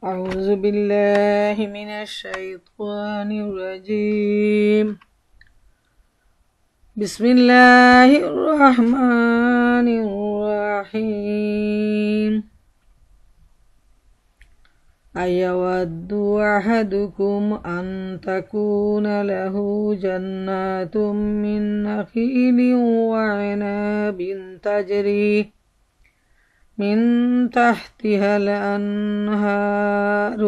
أعوذ بالله من الشيطان الرجيم. بسم الله الرحمن الرحيم. أيود أحدكم أن تكون له جنات من نخيل وعنب تجري من تحتها الأنهار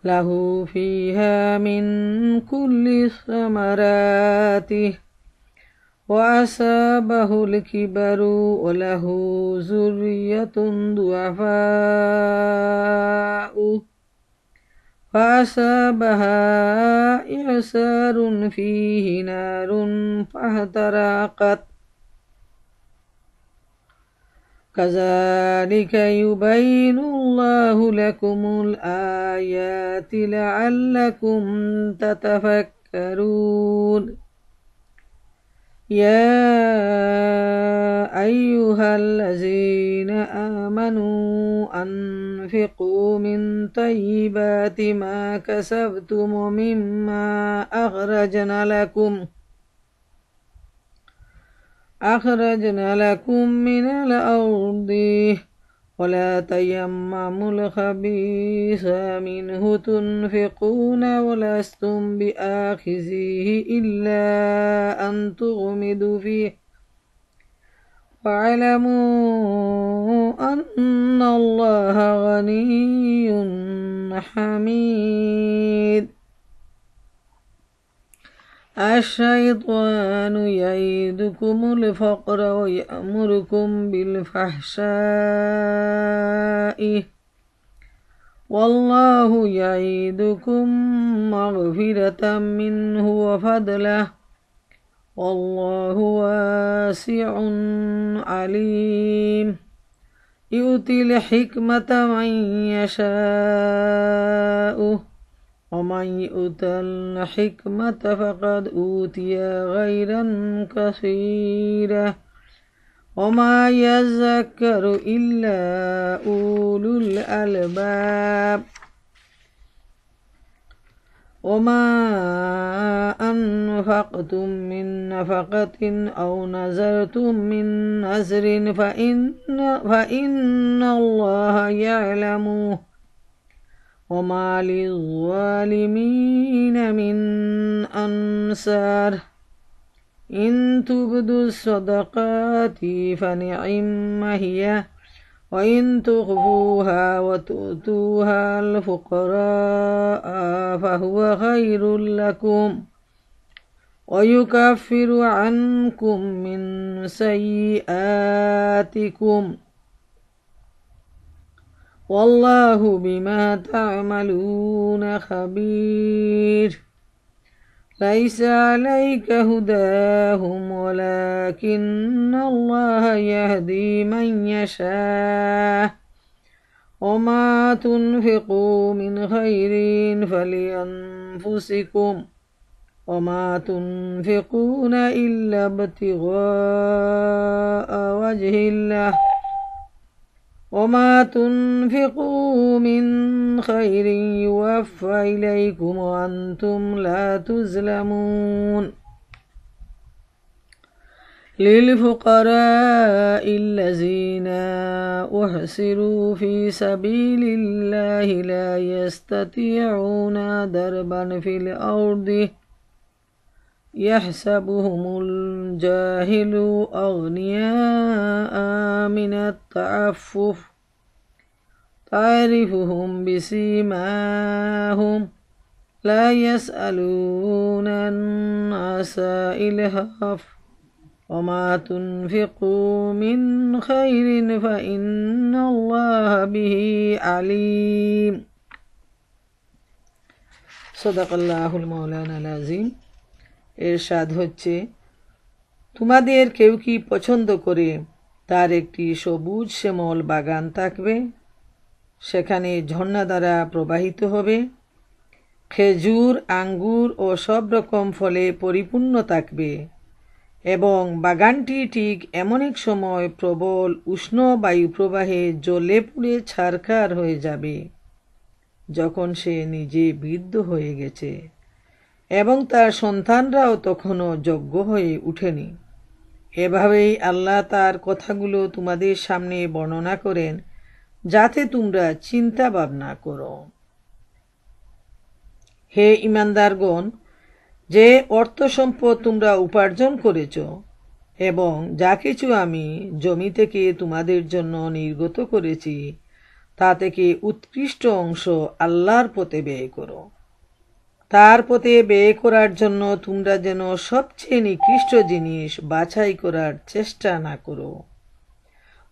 له فيها من كل الثمرات وأصابه الكبر وله ذرية ضعفاء فأصابها إعصار فيه نار فاحترقت كذلك يبين الله لكم الآيات لعلكم تتفكرون. يا أيها الذين آمنوا أنفقوا من طيبات ما كسبتم مما أخرجنا لكم من الأرض ولا تيمموا الخبيث منه تنفقون ولستم بآخذيه إلا أن تغمضوا فيه واعلموا أن الله غني حميد. الشيطان يعيدكم الفقر ويأمركم بالفحشاء والله يعيدكم مغفرة منه وفضله والله واسع عليم. يؤتي الحكمة من يشاء ومن يؤت الحكمة فقد أوتي خيرا كثيرا وما يذكر إلا أولو الألباب. وما أنفقتم من نفقة أو نذرتم من نذر فإن الله يعلمه وما للظالمين من أنصار. إن تبدوا الصدقات فنعم هي وإن تخفوها وتؤتوها الفقراء فهو خير لكم ويكفر عنكم من سيئاتكم والله بما تعملون خبير. ليس عليك هداهم ولكن الله يهدي من يشاء وما تنفقوا من خير فلأنفسكم وما تنفقون إلا ابتغاء وجه الله وما تنفقوا من خير يوفى إليكم وأنتم لا تظلمون. للفقراء الذين أحصروا في سبيل الله لا يستطيعون ضربا في الأرض يحسبهم الجاهل أغنياء من التعفف تعرفهم بسيماهم لا يسألون الناس إلهاف وما تنفقوا من خير فإن الله به عليم. صدق الله المولانا العظيم। এরশাদ হচ্ছে, তোমাদের কেউ কি পছন্দ করে তার একটি সবুজ শ্যামল বাগান থাকবে, সেখানে ঝর্ণা দ্বারা প্রবাহিত হবে, খেজুর আঙ্গুর ও সব রকম ফলে পরিপূর্ণ থাকবে, এবং বাগানটি ঠিক এমন এক সময় প্রবল উষ্ণ বায়ু প্রবাহে জ্বলে পুড়ে ছারখার হয়ে যাবে যখন সে নিজে বৃদ্ধ হয়ে গেছে এবং তার সন্তানরাও তখনও যোগ্য হয়ে উঠেনি। এভাবেই আল্লাহ তার কথাগুলো তোমাদের সামনে বর্ণনা করেন যাতে তোমরা চিন্তা ভাবনা করো। হে ঈমানদারগণ, যে অর্থ সম্পদ তোমরা উপার্জন করেছ এবং যা কিছু আমি জমি থেকে তোমাদের জন্য নির্গত করেছি তা থেকে উৎকৃষ্ট অংশ আল্লাহর পথে ব্যয় করো। তার পথে ব্যয় করার জন্য তোমরা যেন সবচেয়ে নিকৃষ্ট জিনিস বাছাই করার চেষ্টা না করো,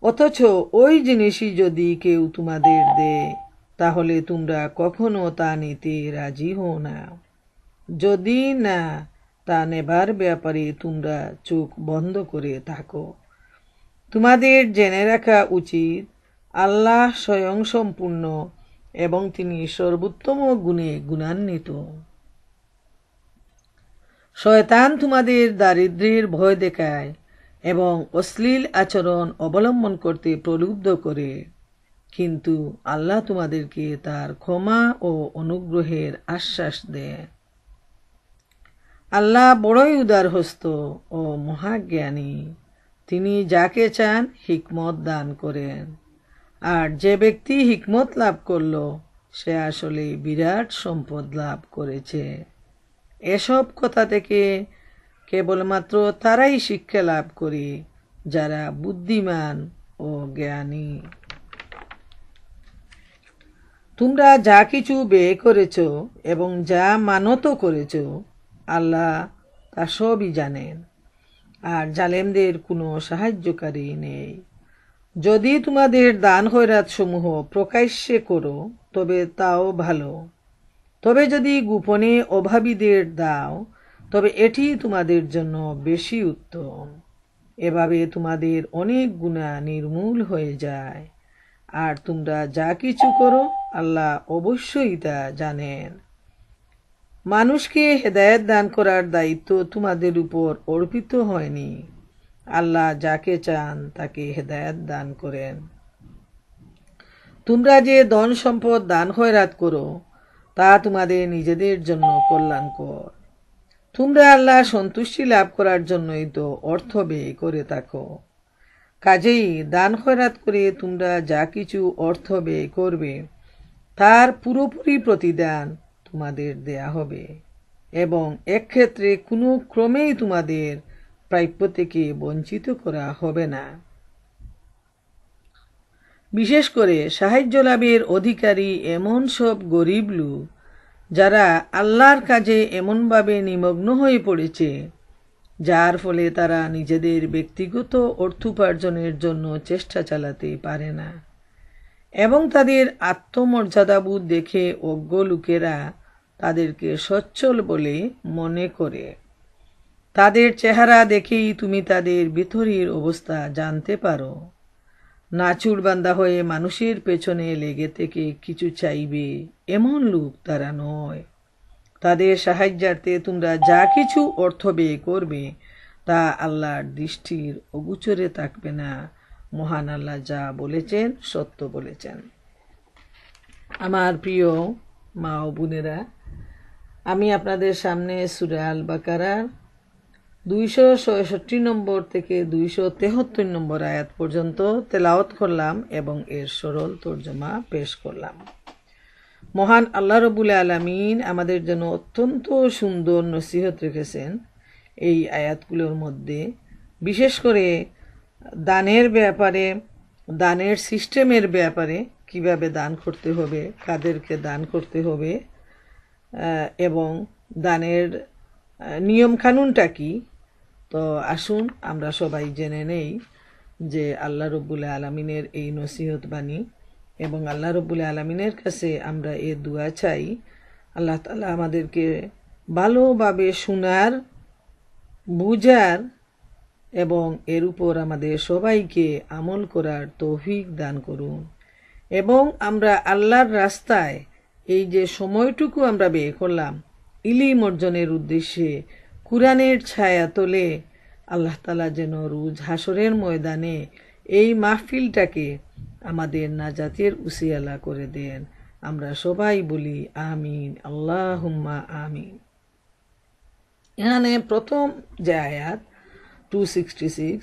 অথচ ওই জিনিসই যদি কেউ তোমাদের দেয় তাহলে তোমরা কখনো তা নিতে রাজি হও না, যদি না তা নেবার ব্যাপারে তোমরা চোখ বন্ধ করে থাকো। তোমাদের জেনে রাখা উচিত আল্লাহ স্বয়ংসম্পূর্ণ এবং তিনি সর্বোত্তম গুণে গুণান্বিত। শয়তান তোমাদের দারিদ্র্যের ভয় দেখায় এবং অশ্লীল আচরণ অবলম্বন করতে প্রলুব্ধ করে, কিন্তু আল্লাহ তোমাদেরকে তার ক্ষমা ও অনুগ্রহের আশ্বাস দেন। আল্লাহ বড়ই উদারহস্ত ও মহাজ্ঞানী, তিনি যাকে চান হিকমত দান করেন, আর যে ব্যক্তি হিকমত লাভ করল সে আসলে বিরাট সম্পদ লাভ করেছে। এসব কথা থেকে কেবলমাত্র তারাই শিক্ষা লাভ করে যারা বুদ্ধিমান ও জ্ঞানী। তোমরা যা কিছু ব্যয় করেছ এবং যা মানত করেছ আল্লাহ তা সবই জানেন, আর জালেমদের কোনো সাহায্যকারী নেই। যদি তোমাদের দান খয়রাত সমূহ প্রকাশ্যে করো তবে তাও ভালো, তবে যদি গোপনে অভাবীদের দাও তবে এটি তোমাদের জন্য বেশি উত্তম। এভাবে তোমাদের অনেক গুনাহ নির্মূল হয়ে যায়, আর তোমরা যা কিছু করো আল্লাহ অবশ্যই তা জানেন। মানুষকে হেদায়েত দান করার দায়িত্ব তোমাদের উপর অর্পিত হয়নি, আল্লাহ যাকে চান তাকে হেদায়েত দান করেন। তোমরা যে ধন সম্পদ দান খয়রাত করো তা তোমাদের নিজেদের জন্য কল্যাণকর। তোমরা আল্লাহ সন্তুষ্টি লাভ করার জন্যই তো অর্থ ব্যয় করে থাকো। কাজেই দান খয়রাত করে তোমরা যা কিছু অর্থ ব্যয় করবে তার পুরোপুরি প্রতিদান তোমাদের দেয়া হবে, এবং এক্ষেত্রে কোনো ক্রমেই তোমাদের প্রাপ্য থেকে বঞ্চিত করা হবে না। বিশেষ করে সাহায্য লাভের অধিকারী এমন সব গরিব লোক যারা আল্লাহর কাজে এমনভাবে নিমগ্ন হয়ে পড়েছে যার ফলে তারা নিজেদের ব্যক্তিগত অর্থোপার্জনের জন্য চেষ্টা চালাতে পারে না, এবং তাদের আত্মমর্যাদাবোধ দেখে অজ্ঞ লোকেরা তাদেরকে সচ্ছল বলে মনে করে। তাদের চেহারা দেখেই তুমি তাদের ভিতরের অবস্থা জানতে পারো। নাচুরবান্দা হয়ে মানুষের পেছনে লেগে থেকে কিছু চাইবে এমন লোক তারা নয়। তাদের সাহায্যার্থে তোমরা যা কিছু অর্থ ব্যয় করবে তা আল্লাহর দৃষ্টির অগোচরে থাকবে না। মহান আল্লাহ যা বলেছেন সত্য বলেছেন। আমার প্রিয় মা ও বোনেরা, আমি আপনাদের সামনে সূরা আল বাকারার 266 নম্বর থেকে 273 নম্বর আয়াত পর্যন্ত তেলাওয়াত করলাম এবং এর সরল তর্জমা পেশ করলাম। মহান আল্লাহ রাব্বুল আলামিন আমাদের জন্য অত্যন্ত সুন্দর নসিহত রেখেছেন এই আয়াতগুলোর মধ্যে, বিশেষ করে দানের ব্যাপারে, দানের সিস্টেমের ব্যাপারে, কিভাবে দান করতে হবে, কাদেরকে দান করতে হবে, এবং দানের নিয়ম কানুনটা কি। তো আসুন আমরা সবাই জেনে নেই যে আল্লাহ রাব্বুল আলামিনের এই নসিহত বাণী, এবং আল্লাহ রাব্বুল আলামিনের কাছে আমরা এই দোয়া চাই আল্লাহ তাআলা আমাদেরকে ভালোভাবে শোনার, বুঝার এবং এর উপর আমাদের সবাইকে আমল করার তৌফিক দান করুন, এবং আমরা আল্লাহর রাস্তায় এই যে সময়টুকু আমরা ব্যয় করলাম ইলম অর্জনের উদ্দেশ্যে, কুরআনের ছায়া তলে আল্লাহ তাআলা যেন রোজ হাসরের ময়দানে এই মাহফিলটাকে আমাদের নাজাতের উসিলা করে দেন। আমরা সবাই বলি আমিন, আল্লাহুম্মা আমিন। এখানে প্রথম যে আয়াত 266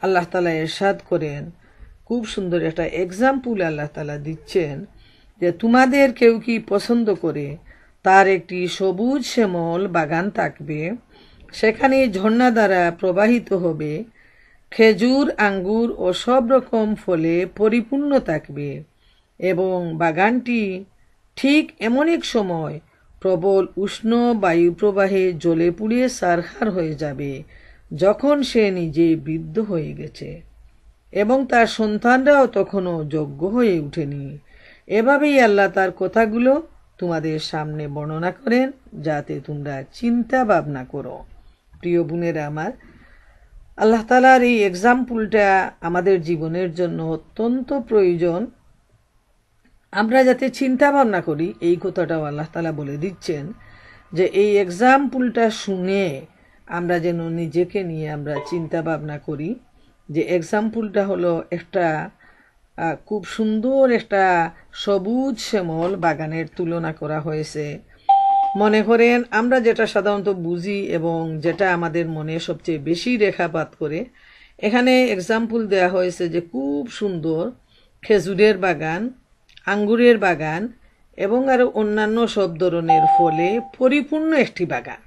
আল্লাহ তাআলা ইরশাদ করেন, খুব সুন্দর একটা এক্সাম্পল আল্লাহ তাআলা দিচ্ছেন যে তোমাদের কেউ কি পছন্দ করে তার একটি সবুজ শ্যামল বাগান থাকবে, সেখানে ঝর্ণা দ্বারা প্রবাহিত হবে, খেজুর আঙ্গুর ও সব রকম ফলে পরিপূর্ণ থাকবে, এবং বাগানটি ঠিক এমন এক সময় প্রবল উষ্ণ বায়ু প্রবাহে জ্বলে পুড়িয়ে ছারখার হয়ে যাবে যখন সে নিজে বৃদ্ধ হয়ে গেছে এবং তার সন্তানরাও তখনও যোগ্য হয়ে ওঠেনি। এভাবেই আল্লাহ তার কথাগুলো তোমাদের সামনে বর্ণনা করেন যাতে তোমরা চিন্তা ভাবনা করো। প্রিয় বোনেরা আমার, আল্লাহ তাআলার এই এক্সাম্পলটা আমাদের জীবনের জন্য অত্যন্ত প্রয়োজন। আমরা যাতে চিন্তা ভাবনা করি এই কথাটাও আল্লাহ তাআলা বলে দিচ্ছেন যে এই এক্সাম্পলটা শুনে আমরা যেন নিজেকে নিয়ে আমরা চিন্তা ভাবনা করি যে এক্সাম্পলটা হলো একটা খুব সুন্দর একটা সবুজ শ্যামল বাগানের তুলনা করা হয়েছে। মনে করেন আমরা যেটা সাধারণত বুঝি এবং যেটা আমাদের মনে সবচেয়ে বেশি রেখাপাত করে, এখানে এক্সাম্পল দেয়া হয়েছে যে খুব সুন্দর খেজুরের বাগান, আঙ্গুরের বাগান এবং আরো অন্যান্য সব ধরনের ফলে পরিপূর্ণ একটি বাগান।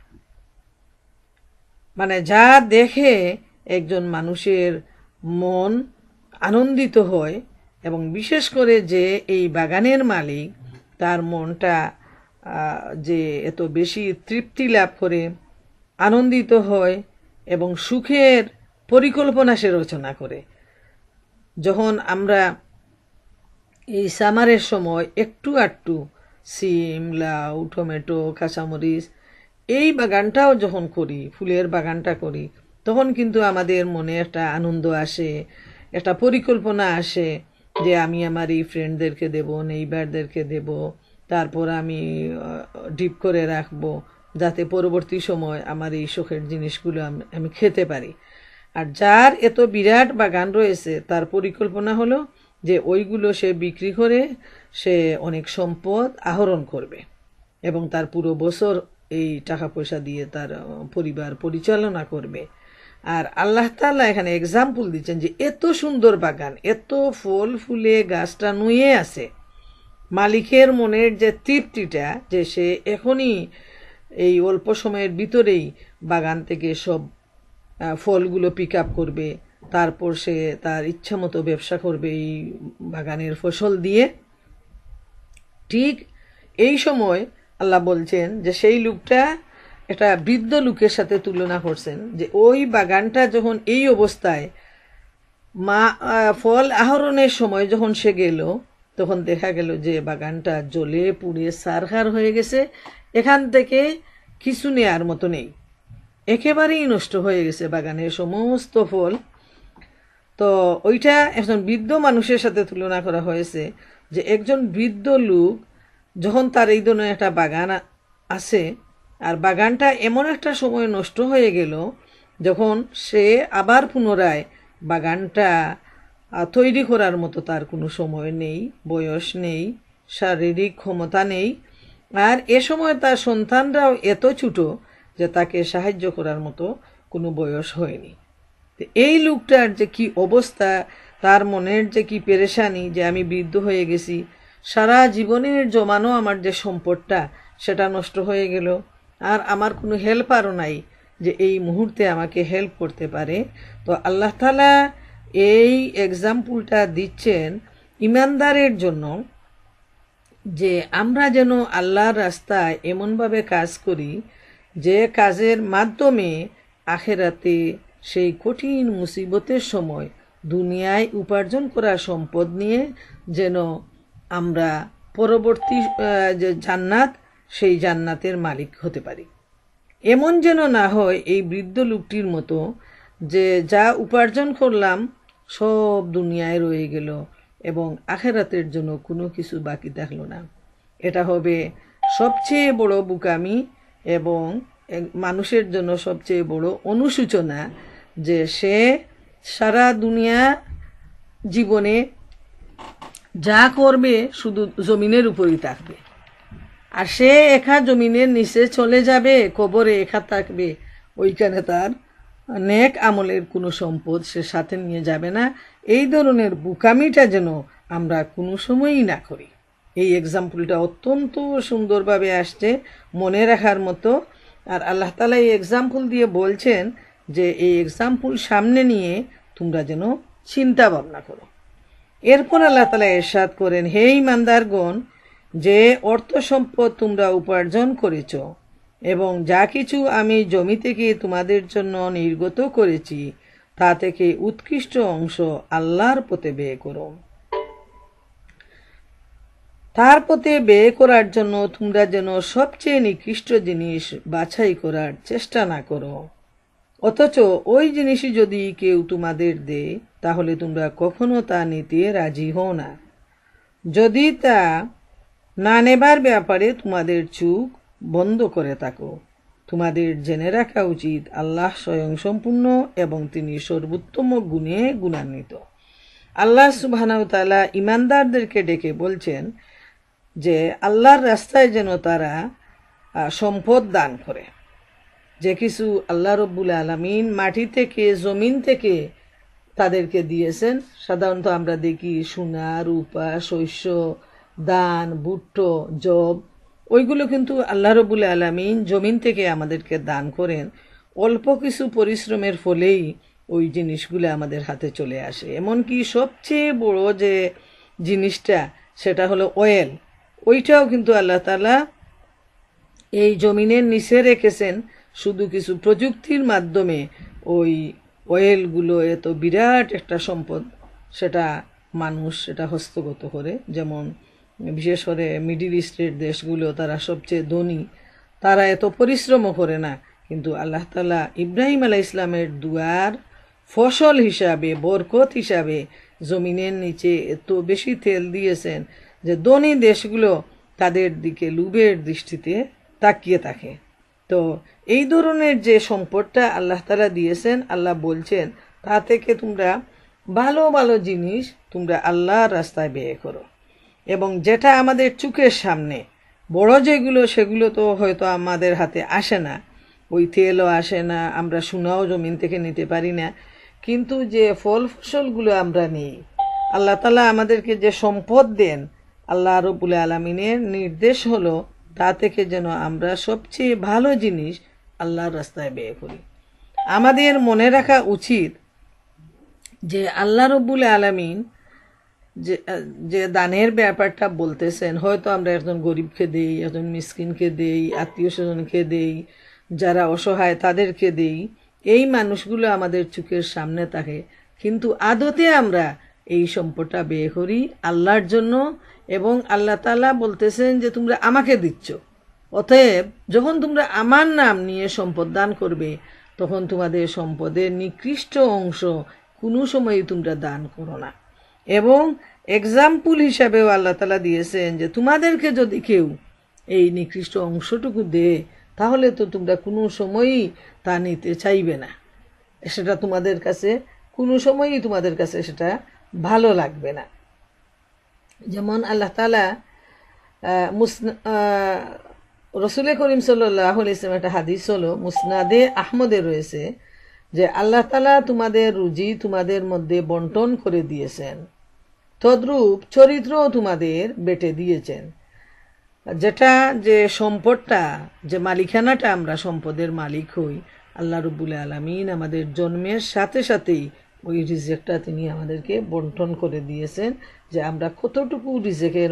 মানে যা দেখে একজন মানুষের মন আনন্দিত হয় এবং বিশেষ করে যে এই বাগানের মালিক তার মনটা যে এত বেশি তৃপ্তি লাভ করে, আনন্দিত হয় এবং সুখের পরিকল্পনা সে রচনা করে। যখন আমরা এই সামারের সময় একটু আটটু সিম, লাউ, টমেটো, কাঁচামরিচ এই বাগানটাও যখন করি, ফুলের বাগানটা করি, তখন কিন্তু আমাদের মনে একটা আনন্দ আসে, একটা পরিকল্পনা আসে যে আমি আমার এই ফ্রেন্ডদেরকে দেব, নেইবারদেরকে দেব, তারপর আমি ডিপ করে রাখবো যাতে পরবর্তী সময় আমার এই শখের জিনিসগুলো আমি খেতে পারি। আর যার এত বিরাট বাগান রয়েছে তার পরিকল্পনা হলো যে ওইগুলো সে বিক্রি করে সে অনেক সম্পদ আহরণ করবে এবং তার পুরো বছর এই টাকা পয়সা দিয়ে তার পরিবার পরিচালনা করবে। আর আল্লাহ তাআলা এখানে এক্সাম্পল দিচ্ছেন যে এত সুন্দর বাগান, এত ফল ফুলে গাছটা নুয়ে আছে, মালিকের মনের যে তৃপ্তিটা যে সে এখনই এই অল্প সময়ের ভিতরেই বাগান থেকে সব ফলগুলো পিক আপ করবে, তারপর সে তার ইচ্ছা মতো ব্যবসা করবে এই বাগানের ফসল দিয়ে। ঠিক এই সময় আল্লাহ বলছেন যে সেই লোকটা একটা বৃদ্ধ লোকের সাথে তুলনা করছেন যে ওই বাগানটা যখন এই অবস্থায় ফল আহরণের সময় যখন সে গেল তখন দেখা গেল যে বাগানটা জ্বলে পুড়ে ছারখার হয়ে গেছে, এখান থেকে কিছু নেয়ার মতো নেই, একেবারেই নষ্ট হয়ে গেছে বাগানের সমস্ত ফল। তো ওইটা একজন বৃদ্ধ মানুষের সাথে তুলনা করা হয়েছে যে একজন বৃদ্ধ লোক যখন তার এই ধরনের একটা বাগান আছে আর বাগানটা এমন একটা সময় নষ্ট হয়ে গেল যখন সে আবার পুনরায় বাগানটা তৈরি করার মতো তার কোনো সময় নেই, বয়স নেই, শারীরিক ক্ষমতা নেই, আর এ সময় তার সন্তানরাও এত ছোট যে তাকে সাহায্য করার মতো কোনো বয়স হয়নি। এই লোকটার যে কি অবস্থা, তার মনের যে কি পেরেশানি যে আমি বৃদ্ধ হয়ে গেছি, সারা জীবনের জমানো আমার যে সম্পদটা সেটা নষ্ট হয়ে গেল, আর আমার কোনো হেল্পারও নাই যে এই মুহূর্তে আমাকে হেল্প করতে পারে। তো আল্লাহ তাআলা এই এক্সাম্পলটা দিচ্ছেন ইমানদারের জন্য যে আমরা যেন আল্লাহর রাস্তায় এমনভাবে কাজ করি যে কাজের মাধ্যমে আখেরাতে সেই কঠিন মুসিবতের সময় দুনিয়ায় উপার্জন করা সম্পদ নিয়ে যেন আমরা পরবর্তী যে জান্নাত সেই জান্নাতের মালিক হতে পারি। এমন যেন না হয় এই বৃদ্ধ লোকটির মতো যে যা উপার্জন করলাম সব দুনিয়ায় রয়ে গেল এবং আখেরাতের জন্য কোনো কিছু বাকি থাকলো না। এটা হবে সবচেয়ে বড় বোকামি এবং মানুষের জন্য সবচেয়ে বড় অনুশোচনা যে সে সারা দুনিয়া জীবনে যা করবে শুধু জমিনের উপরই থাকবে, আর সে একা জমিনের নিচে চলে যাবে, কবরে একা থাকবে, ওইখানে তার নেক আমলের কোনো সম্পদ সে সাথে নিয়ে যাবে না। এই ধরনের বোকামিটা যেন আমরা কোনো সময়ই না করি। এই এক্সাম্পলটা অত্যন্ত সুন্দরভাবে আসছে, মনে রাখার মতো। আর আল্লাহ তাআলা এই এক্সাম্পল দিয়ে বলছেন যে এই এক্সাম্পল সামনে নিয়ে তোমরা যেন চিন্তা ভাবনা করো। এরপর আল্লাহ তাআলা ইরশাদ করেন, হে ঈমানদারগণ, যে অর্থ সম্পদ তোমরা উপার্জন করেছ এবং যা কিছু আমি জমি থেকে তোমাদের জন্য নির্গত করেছি তা থেকে উৎকৃষ্ট অংশ আল্লাহর পথে ব্যয় করো। তার পথে ব্যয় করার জন্য তোমরা যেন সবচেয়ে নিকৃষ্ট জিনিস বাছাই করার চেষ্টা না করো, অথচ ওই জিনিসই যদি কেউ তোমাদের দেয় তাহলে তোমরা কখনো তা নিতে রাজি হও না। যদি তা না নেবার ব্যাপারে তোমাদের চোখ বন্ধ করে থাকো, তোমাদের জেনে রাখা উচিত আল্লাহ স্বয়ং সম্পূর্ণ এবং তিনি সর্বোত্তম গুণে গুণান্বিত। আল্লাহ সুবহানাহু ওয়া তাআলা ঈমানদারদেরকে ডেকে বলছেন যে আল্লাহর রাস্তায় যেন তারা সম্পদ দান করে। যে কিছু আল্লাহ রব্বুল আলামিন মাটি থেকে, জমিন থেকে তাদেরকে দিয়েছেন। সাধারণত আমরা দেখি সোনা, রূপা, শস্য, ধান, ভুট্টো, জব, ওইগুলো কিন্তু আল্লাহ রব্বুল আলামিন জমিন থেকে আমাদেরকে দান করেন। অল্প কিছু পরিশ্রমের ফলেই ওই জিনিসগুলো আমাদের হাতে চলে আসে। এমনকি সবচেয়ে বড় যে জিনিসটা সেটা হলো অয়েল, ওইটাও কিন্তু আল্লাহ তাআলা এই জমিনের নিচে রেখেছেন। শুধু কিছু প্রযুক্তির মাধ্যমে ওই অয়েলগুলো এত বিরাট একটা সম্পদ, সেটা মানুষ সেটা হস্তগত করে। যেমন বিশেষ করে মিডিল ইস্টের দেশগুলো, তারা সবচেয়ে ধনী, তারা এত পরিশ্রমও করে না, কিন্তু আল্লাহ তাআলা ইব্রাহিম আলাইহিস ইসলামের দুয়ার ফসল হিসাবে, বরকত হিসাবে জমিনের নিচে এত বেশি তেল দিয়েছেন যে ধনী দেশগুলো তাদের দিকে লোভের দৃষ্টিতে তাকিয়ে থাকে। তো এই ধরনের যে সম্পদটা আল্লাহ তাআলা দিয়েছেন, আল্লাহ বলছেন তা থেকে তোমরা ভালো ভালো জিনিস তোমরা আল্লাহর রাস্তায় ব্যয় করো। এবং যেটা আমাদের চোখের সামনে বড় যেগুলো, সেগুলো তো হয়তো আমাদের হাতে আসে না, ওই তেলও আসে না, আমরা সোনাও জমিন থেকে নিতে পারি না, কিন্তু যে ফল ফসলগুলো আমরা নিই, আল্লাহ তাআলা আমাদেরকে যে সম্পদ দেন, আল্লাহ রাব্বুল আলামিনের নির্দেশ হলো তা থেকে যেন আমরা সবচেয়ে ভালো জিনিস আল্লাহর রাস্তায় ব্যয় করি। আমাদের মনে রাখা উচিত যে আল্লাহ রাব্বুল আলামিন যে দানের ব্যাপারটা বলতেছেন, হয়তো আমরা একজন গরিবকে দেই, একজন মিসকিনকে দেই, আত্মীয় স্বজনকে দেই, যারা অসহায় তাদেরকে দেই, এই মানুষগুলো আমাদের চোখের সামনে থাকে, কিন্তু আদতে আমরা এই সম্পদটা ব্যয় করি আল্লাহর জন্য। এবং আল্লাহ তাআলা বলতেছেন যে তোমরা আমাকে দিচ্ছ, অতএব যখন তোমরা আমার নাম নিয়ে সম্পদ দান করবে তখন তোমাদের সম্পদের নিকৃষ্ট অংশ কোনো সময়ই তোমরা দান করো না। এবং এক্সাম্পল হিসাবেও আল্লাহ তাআলা দিয়েছেন যে তোমাদেরকে যদি কেউ এই নিকৃষ্ট অংশটুকু দেয় তাহলে তো তোমরা কোনো সময়ই তা নিতে চাইবে না, সেটা তোমাদের কাছে কোনো সময়ই তোমাদের কাছে সেটা ভালো লাগবে না। যেমন আল্লাহ তাআলা রাসূল করিম সাল্লাল্লাহু আলাইহি ওয়াসাল্লাম, একটা হাদিস হলো মুসনাদে আহমদে রয়েছে যে আল্লাহ তাআলা তোমাদের রুজি তোমাদের মধ্যে বন্টন করে দিয়েছেন, তদ্রূপ চরিত্রও তোমাদের বেটে দিয়েছেন। যেটা যে সম্পদটা, যে মালিকানাটা, আমরা সম্পদের মালিক হই, আল্লাহ রাব্বুল আলামিন আমাদের জন্মের সাথে সাথেই ওই রিজেকটা তিনি আমাদেরকে বন্টন করে দিয়েছেন, যে আমরা কতটুকু রিজেকের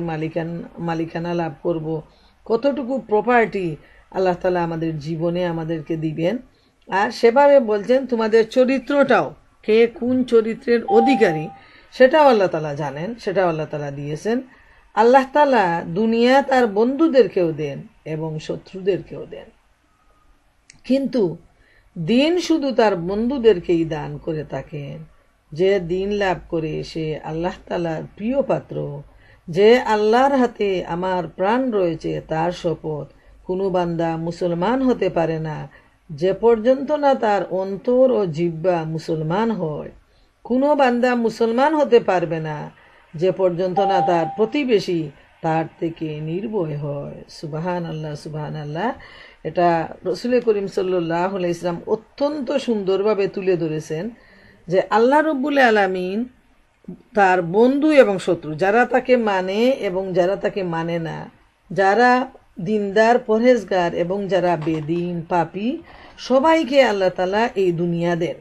মালিকানা লাভ করব, কতটুকু প্রপার্টি আল্লাহ তাআলা আমাদের জীবনে আমাদেরকে দিবেন। আর সেভাবে বলছেন তোমাদের চরিত্রটাও, কে কোন চরিত্রের অধিকারী সেটাও আল্লাহ তাআলা জানেন, সেটাও আল্লাহ তাআলা দিয়েছেন। আল্লাহ তাআলা দুনিয়া তার বন্ধুদেরকেও দেন এবং শত্রুদেরকেও দেন, কিন্তু দিন শুধু তার বন্ধুদেরকেই দান করে থাকেন। যে দিন লাভ করে সে আল্লাহ তাআলার প্রিয় পাত্র। যে আল্লাহর হাতে আমার প্রাণ রয়েছে তার শপথ, কোনো বান্দা মুসলমান হতে পারে না যে পর্যন্ত না তার অন্তর ও জিহ্বা মুসলমান হয়, কোনো বান্দা মুসলমান হতে পারবে না যে পর্যন্ত না তার প্রতিবেশী তার থেকে নির্ভয় হয়। সুবহান আল্লাহ, সুবহান আল্লাহ। এটা রসুল করিম সাল্লাল্লাহু আলাইহি ওয়াসাল্লাম অত্যন্ত সুন্দরভাবে তুলে ধরেছেন যে আল্লাহ রব্বুল আলামিন তার বন্ধু এবং শত্রু, যারা তাকে মানে এবং যারা তাকে মানে না, যারা দিনদার পরহেজগার এবং যারা বেদিন পাপী, সবাইকে আল্লাহ তাআলা এই দুনিয়া দেন।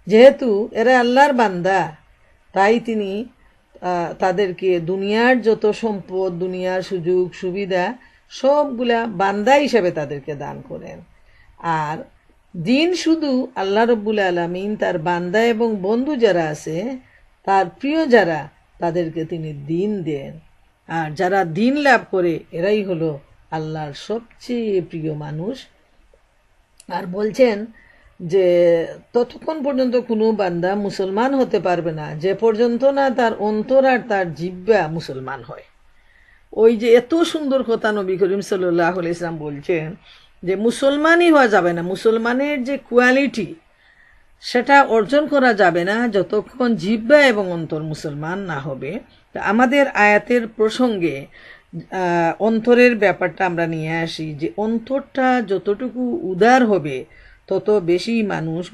যেহেতু এরা আল্লাহর বান্দা, তাই তিনি তাদেরকে দুনিয়ার যত সম্পদ, দুনিয়ার সুযোগ সুবিধা সবগুলা বান্দা হিসেবে তাদেরকে দান করেন। আর দিন শুধু আল্লাহ রব্বুল আলামিন তার বান্দা এবং বন্ধু যারা আছে, তার প্রিয় যারা, তাদেরকে তিনি দিন দেন। আর যারা দিন লাভ করে এরাই হলো আল্লাহর সবচেয়ে প্রিয় মানুষ। আর বলছেন যে ততক্ষণ পর্যন্ত কোনো বান্দা মুসলমান হতে পারবে না যে পর্যন্ত না তার অন্তর আর তার জিহ্বা মুসলমান হয়। ওই যে এত সুন্দর কথা নবী করিম সাল্লাল্লাহু আলাইহি ওয়াসাল্লাম বলছেন যে মুসলমানই হওয়া যাবে না, মুসলমানের যে কোয়ালিটি সেটা অর্জন করা যাবে না যতক্ষণ জিহ্বা এবং অন্তর মুসলমান না হবে। আমাদের আয়াতের প্রসঙ্গে অন্তরের ব্যাপারটা আমরা নিয়ে আসি যে অন্তরটা যতটুকু উদার হবে তত বেশি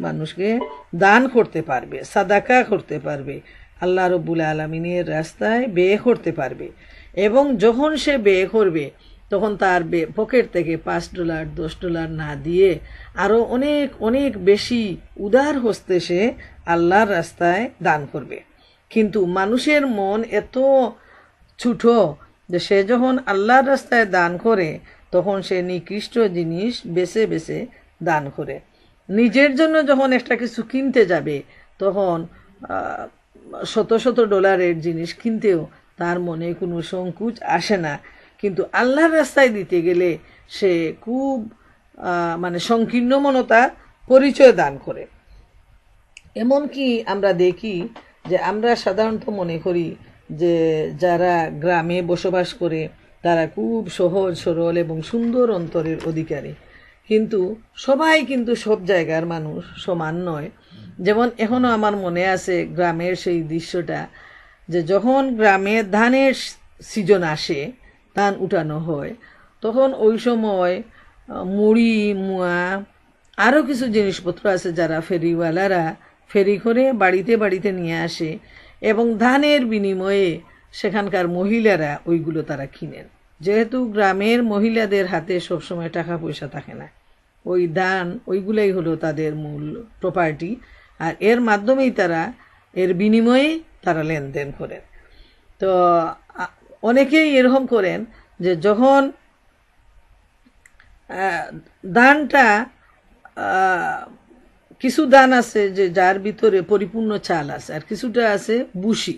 মানুষকে দান করতে পারবে, সাদাকা করতে পারবে, আল্লাহ রব্বুল আলামিনের রাস্তায় ব্যয় করতে পারবে। এবং যখন সে ব্যয় করবে তখন তার পকেট থেকে $5 $10 না দিয়ে আরও অনেক অনেক বেশি উদার হস্তে সে আল্লাহর রাস্তায় দান করবে। কিন্তু মানুষের মন এত ছোট যে সে যখন আল্লাহর রাস্তায় দান করে তখন সে নিকৃষ্ট জিনিস বেছে বেছে দান করে। নিজের জন্য যখন একটা কিছু কিনতে যাবে তখন শত শত ডলারের জিনিস কিনতেও তার মনে কোনো সংকোচ আসে না, কিন্তু আল্লাহর রাস্তায় দিতে গেলে সে খুব সংকীর্ণ মনতার পরিচয় দান করে। এমনকি আমরা দেখি যে আমরা সাধারণত মনে করি যে যারা গ্রামে বসবাস করে তারা খুব সহজ সরল এবং সুন্দর অন্তরের অধিকারী, কিন্তু সবাই কিন্তু সব জায়গার মানুষ সমান নয়। যেমন এখনও আমার মনে আছে গ্রামের সেই দৃশ্যটা, যে যখন গ্রামে ধানের সিজন আসে, ধান উঠানো হয়, তখন ওই সময় মুড়ি মুয়া আরও কিছু জিনিসপত্র আছে যারা ফেরিওয়ালারা ফেরি করে বাড়িতে বাড়িতে নিয়ে আসে এবং ধানের বিনিময়ে সেখানকার মহিলারা ওইগুলো তারা কিনেন। যেহেতু গ্রামের মহিলাদের হাতে সবসময় টাকা পয়সা থাকে না, ওই ধান ওইগুলাই হলো তাদের মূল প্রপার্টি, আর এর মাধ্যমেই তারা এর বিনিময়ে তারা লেনদেন করেন। তো অনেকেই এরকম করেন যে যখন ধানটা কিছু ধান আছে যে যার ভিতরে পরিপূর্ণ চাল আছে আর কিছুটা আছে বুসি,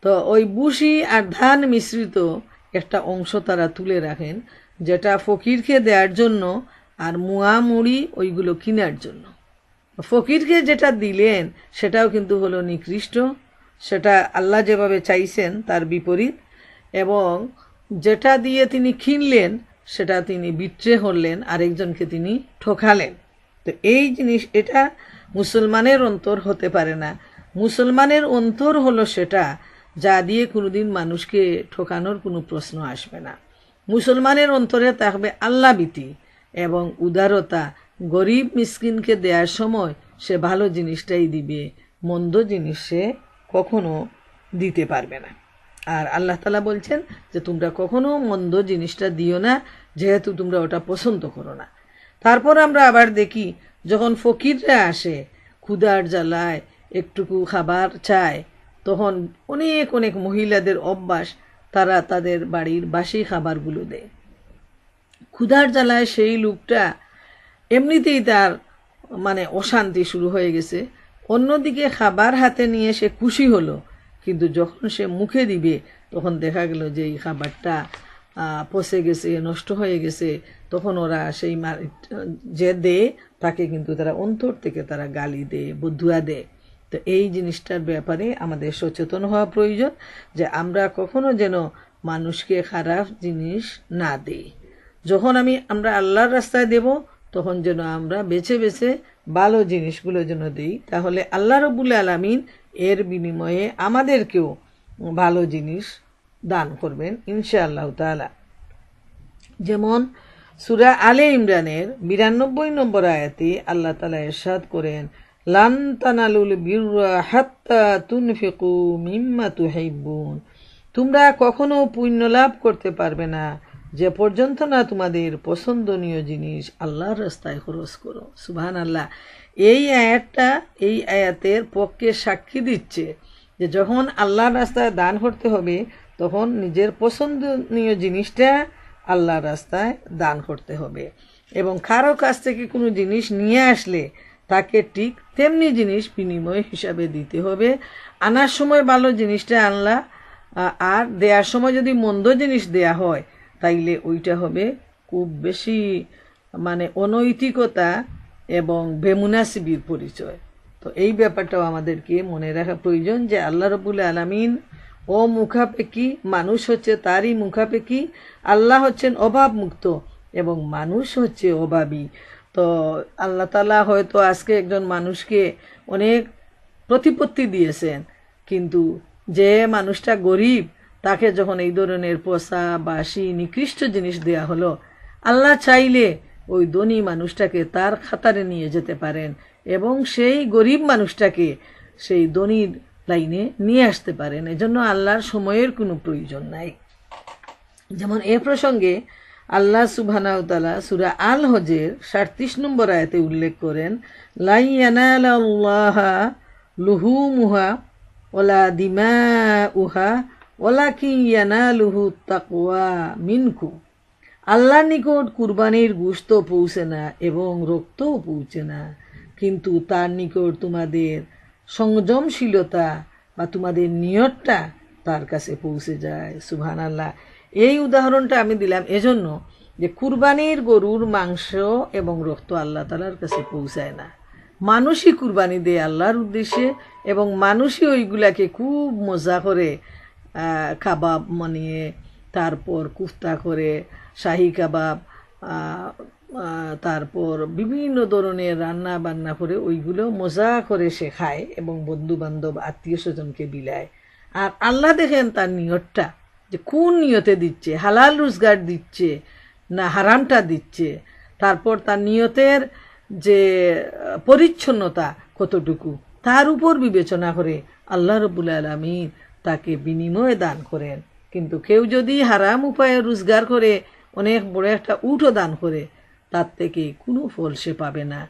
তো ওই বুসি আর ধান মিশ্রিত একটা অংশ তারা তুলে রাখেন যেটা ফকিরকে দেওয়ার জন্য আর মুয়া মুড়ি ওইগুলো কেনার জন্য। ফকিরকে যেটা দিলেন সেটাও কিন্তু হলো নিকৃষ্ট, সেটা আল্লাহ যেভাবে চাইছেন তার বিপরীত, এবং যেটা দিয়ে তিনি কিনলেন সেটা তিনি বিট্রে করলেন, আরেকজনকে তিনি ঠকালেন। তো এই জিনিস, এটা মুসলমানের অন্তর হতে পারে না। মুসলমানের অন্তর হলো সেটা যা দিয়ে কোনোদিন মানুষকে ঠকানোর কোনো প্রশ্ন আসবে না। মুসলমানের অন্তরে থাকবে আল্লাহ ভীতি এবং উদারতা। গরিব মিসকিনকে দেওয়ার সময় সে ভালো জিনিসটাই দিবে, মন্দ জিনিস সে কখনো দিতে পারবে না। আর আল্লাহ তাআলা বলছেন যে তোমরা কখনো মন্দ জিনিসটা দিও না, যেহেতু তোমরা ওটা পছন্দ করো না। তারপর আমরা আবার দেখি যখন ফকিররা আসে ক্ষুধার জ্বালায় একটুকু খাবার চায়, তখন অনেক অনেক মহিলাদের অভ্যাস তারা তাদের বাড়ির বাসি খাবারগুলো দেয়। ক্ষুধার জ্বালায় সেই লোকটা এমনিতেই তার অশান্তি শুরু হয়ে গেছে, অন্যদিকে খাবার হাতে নিয়ে সে খুশি হলো, কিন্তু যখন সে মুখে দিবে তখন দেখা গেল যে এই খাবারটা পচে গেছে, নষ্ট হয়ে গেছে। তখন ওরা সেই যে দেয় তাকে কিন্তু তারা অন্তর থেকে তারা গালি দেয়, বদুয়া দেয়। তো এই জিনিসটার ব্যাপারে আমাদের সচেতন হওয়া প্রয়োজন যে আমরা কখনো যেন মানুষকে খারাপ জিনিস না দেই। যখন আমরা আল্লাহর রাস্তায় দেব তখন যেন আমরা বেছে বেছে ভালো জিনিসগুলো যেন দিই, তাহলে আল্লাহ রাব্বুল আলামিন এর বিনিময়ে আমাদেরকেও ভালো জিনিস দান করবেন ইনশাআল্লাহ তাআলা। যেমন সূরা আলে ইমরানের 92 নম্বর আয়াতে আল্লাহ তাআলা ইরশাদ করেন, লান তানালুল বিররা হাত্তা তুনফিকু মিম্মা তুহিব্বুন, তোমরা কখনো পুণ্য লাভ করতে পারবে না যে পর্যন্ত না তোমাদের পছন্দনীয় জিনিস আল্লাহর রাস্তায় খরচ করো। সুবহানাল্লাহ। এই আয়াতের পক্ষে সাক্ষী দিচ্ছে যে যখন আল্লাহর রাস্তায় দান করতে হবে তখন নিজের পছন্দনীয় জিনিসটা আল্লাহর রাস্তায় দান করতে হবে, এবং কারো কাছ থেকে কোনো জিনিস নিয়ে আসলে তাকে ঠিক তেমনি জিনিস বিনিময় হিসাবে দিতে হবে। আনার সময় ভালো জিনিসটা আনলা, আর দেওয়ার সময় যদি মন্দ জিনিস দেয়া হয় তাইলে ওইটা হবে খুব বেশি অনৈতিকতা এবং বেমুনাসিবির পরিচয়। তো এই ব্যাপারটাও আমাদেরকে মনে রাখা প্রয়োজন যে আল্লাহ রাব্বুল আলামিন মুখাপেক্ষী, মানুষ হচ্ছে তারই মুখাপেক্ষী। আল্লাহ হচ্ছেন অভাব মুক্ত এবং মানুষ হচ্ছে অভাবী। তো আল্লাহ তাআলা হয়তো আজকে একজন মানুষকে অনেক প্রতিপত্তি দিয়েছেন, কিন্তু যে মানুষটা গরিব তাকে যখন এই ধরনের পচা বাসি নিকৃষ্ট জিনিস দেয়া হলো, আল্লাহ চাইলে ওই ধনী মানুষটাকে তার খাতারে নিয়ে যেতে পারেন এবং সেই গরিব মানুষটাকে সেই ধনীর লাইনে নিয়ে আসতে পারেন। এজন্য আল্লাহর সময়ের কোনো প্রয়োজন নাই। যেমন এ প্রসঙ্গে আল্লাহ সুবহানাহু ওয়া তাআলা সূরা আল হজের 37 নম্বর আয়াতে উল্লেখ করেন, লা ইয়ানালাল্লাহা লুহুমুহা ওয়ালা দিমাউহা ওয়ালাকিন ইয়ানালুহু তাকওয়া মিনকুম, আল্লাহর নিকট কুরবানির গোশত পৌঁছে না এবং রক্তও পৌঁছে না, কিন্তু তার নিকট তোমাদের সংযমশীলতা বা তোমাদের নিয়তটা তার কাছে পৌঁছে যায়। সুবহানাল্লাহ। এই উদাহরণটা আমি দিলাম এজন্য যে কুরবানির গরুর মাংস এবং রক্ত আল্লাহ তাআলার কাছে পৌঁছায় না, মানুষই কুরবানি দেয় আল্লাহর উদ্দেশ্যে এবং মানুষই ওইগুলাকে খুব মজা করে কাবাব বানিয়ে, তারপর কুফতা করে, শাহী কাবাব, তারপর বিভিন্ন ধরনের রান্না বান্না করে ওইগুলো মজা করে সে খায় এবং বন্ধু বান্ধব আত্মীয় স্বজনকে বিলায়। আর আল্লাহ দেখেন তার নিয়তটা যে কোন নিয়তে দিচ্ছে, হালাল রোজগার দিচ্ছে না হারামটা দিচ্ছে, তারপর তার নিয়তের যে পরিচ্ছন্নতা কতটুকু, তার উপর বিবেচনা করে আল্লাহ রাব্বুল আলামিন তাকে বিনিময়ে দান করেন। কিন্তু কেউ যদি হারাম উপায়ে রোজগার করে অনেক বড় একটা উটও দান করে, তার থেকে কোনো ফল সে পাবে না।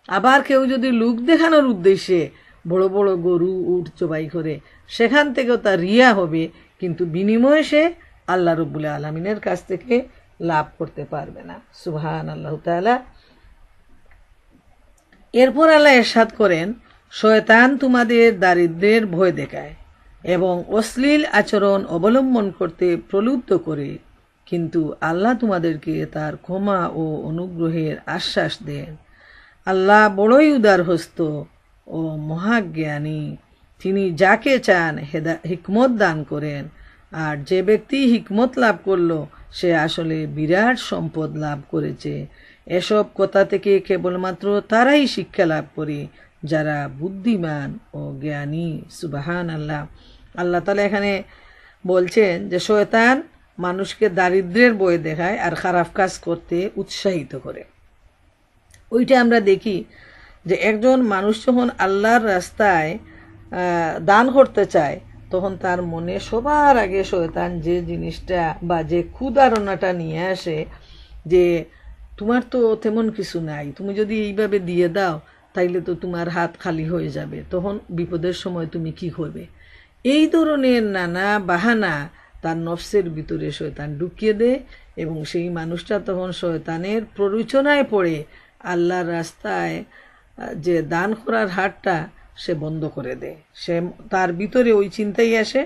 আবার কেউ যদি লোক দেখানোর উদ্দেশ্যে বড় বড় গরু উট জবাই করে, সেখান থেকেও তার রিয়া হবে, কিন্তু বিনিময়ে সে আল্লাহ রাব্বুল আলামিনের কাছ থেকে লাভ করতে পারবে না। সুবহানাল্লাহু তাআলা। এরপর আল্লাহ ইরশাদ করেন, শয়তান তোমাদের দারিদ্র্যের ভয় দেখায় এবং অশ্লীল আচরণ অবলম্বন করতে প্রলুব্ধ করে, কিন্তু আল্লাহ তোমাদেরকে তার ক্ষমা ও অনুগ্রহের আশ্বাস দেন। আল্লাহ বড়ই উদারহস্ত ও মহাজ্ঞানী, তিনি যাকে চান হিকমত দান করেন, আর যে ব্যক্তি হিকমত লাভ করলো সে আসলে বিরাট সম্পদ লাভ করেছে। এসব কথা থেকে কেবলমাত্র তারাই শিক্ষা লাভ করে যারা বুদ্ধিমান ও জ্ঞানী। সুবহানাল্লাহ। আল্লাহ তাআলা এখানে বলছেন যে শয়তান মানুষকে দারিদ্র্যের ভয় দেখায় আর খারাপ কাজ করতে উৎসাহিত করে। ওইটা আমরা দেখি যে একজন মানুষ যখন আল্লাহর রাস্তায় দান করতে চায় তখন তার মনে সবার আগে শয়তান যে জিনিসটা বা যে ক্ষুধারণাটা নিয়ে আসে যে তোমার তো তেমন কিছু নাই, তুমি যদি এইভাবে দিয়ে দাও তাইলে তো তোমার হাত খালি হয়ে যাবে, তখন বিপদের সময় তুমি কি করবে। এই ধরনের নানা বাহানা তার নফসের ভিতরে শয়তান ঢুকিয়ে দেয় এবং সেই মানুষটা তখন শয়তানের প্ররোচনায় পড়ে আল্লাহর রাস্তায় যে দান করার হাতটা সে বন্ধ করে দেয়। সে তার ভিতরে ওই চিন্তাই আসে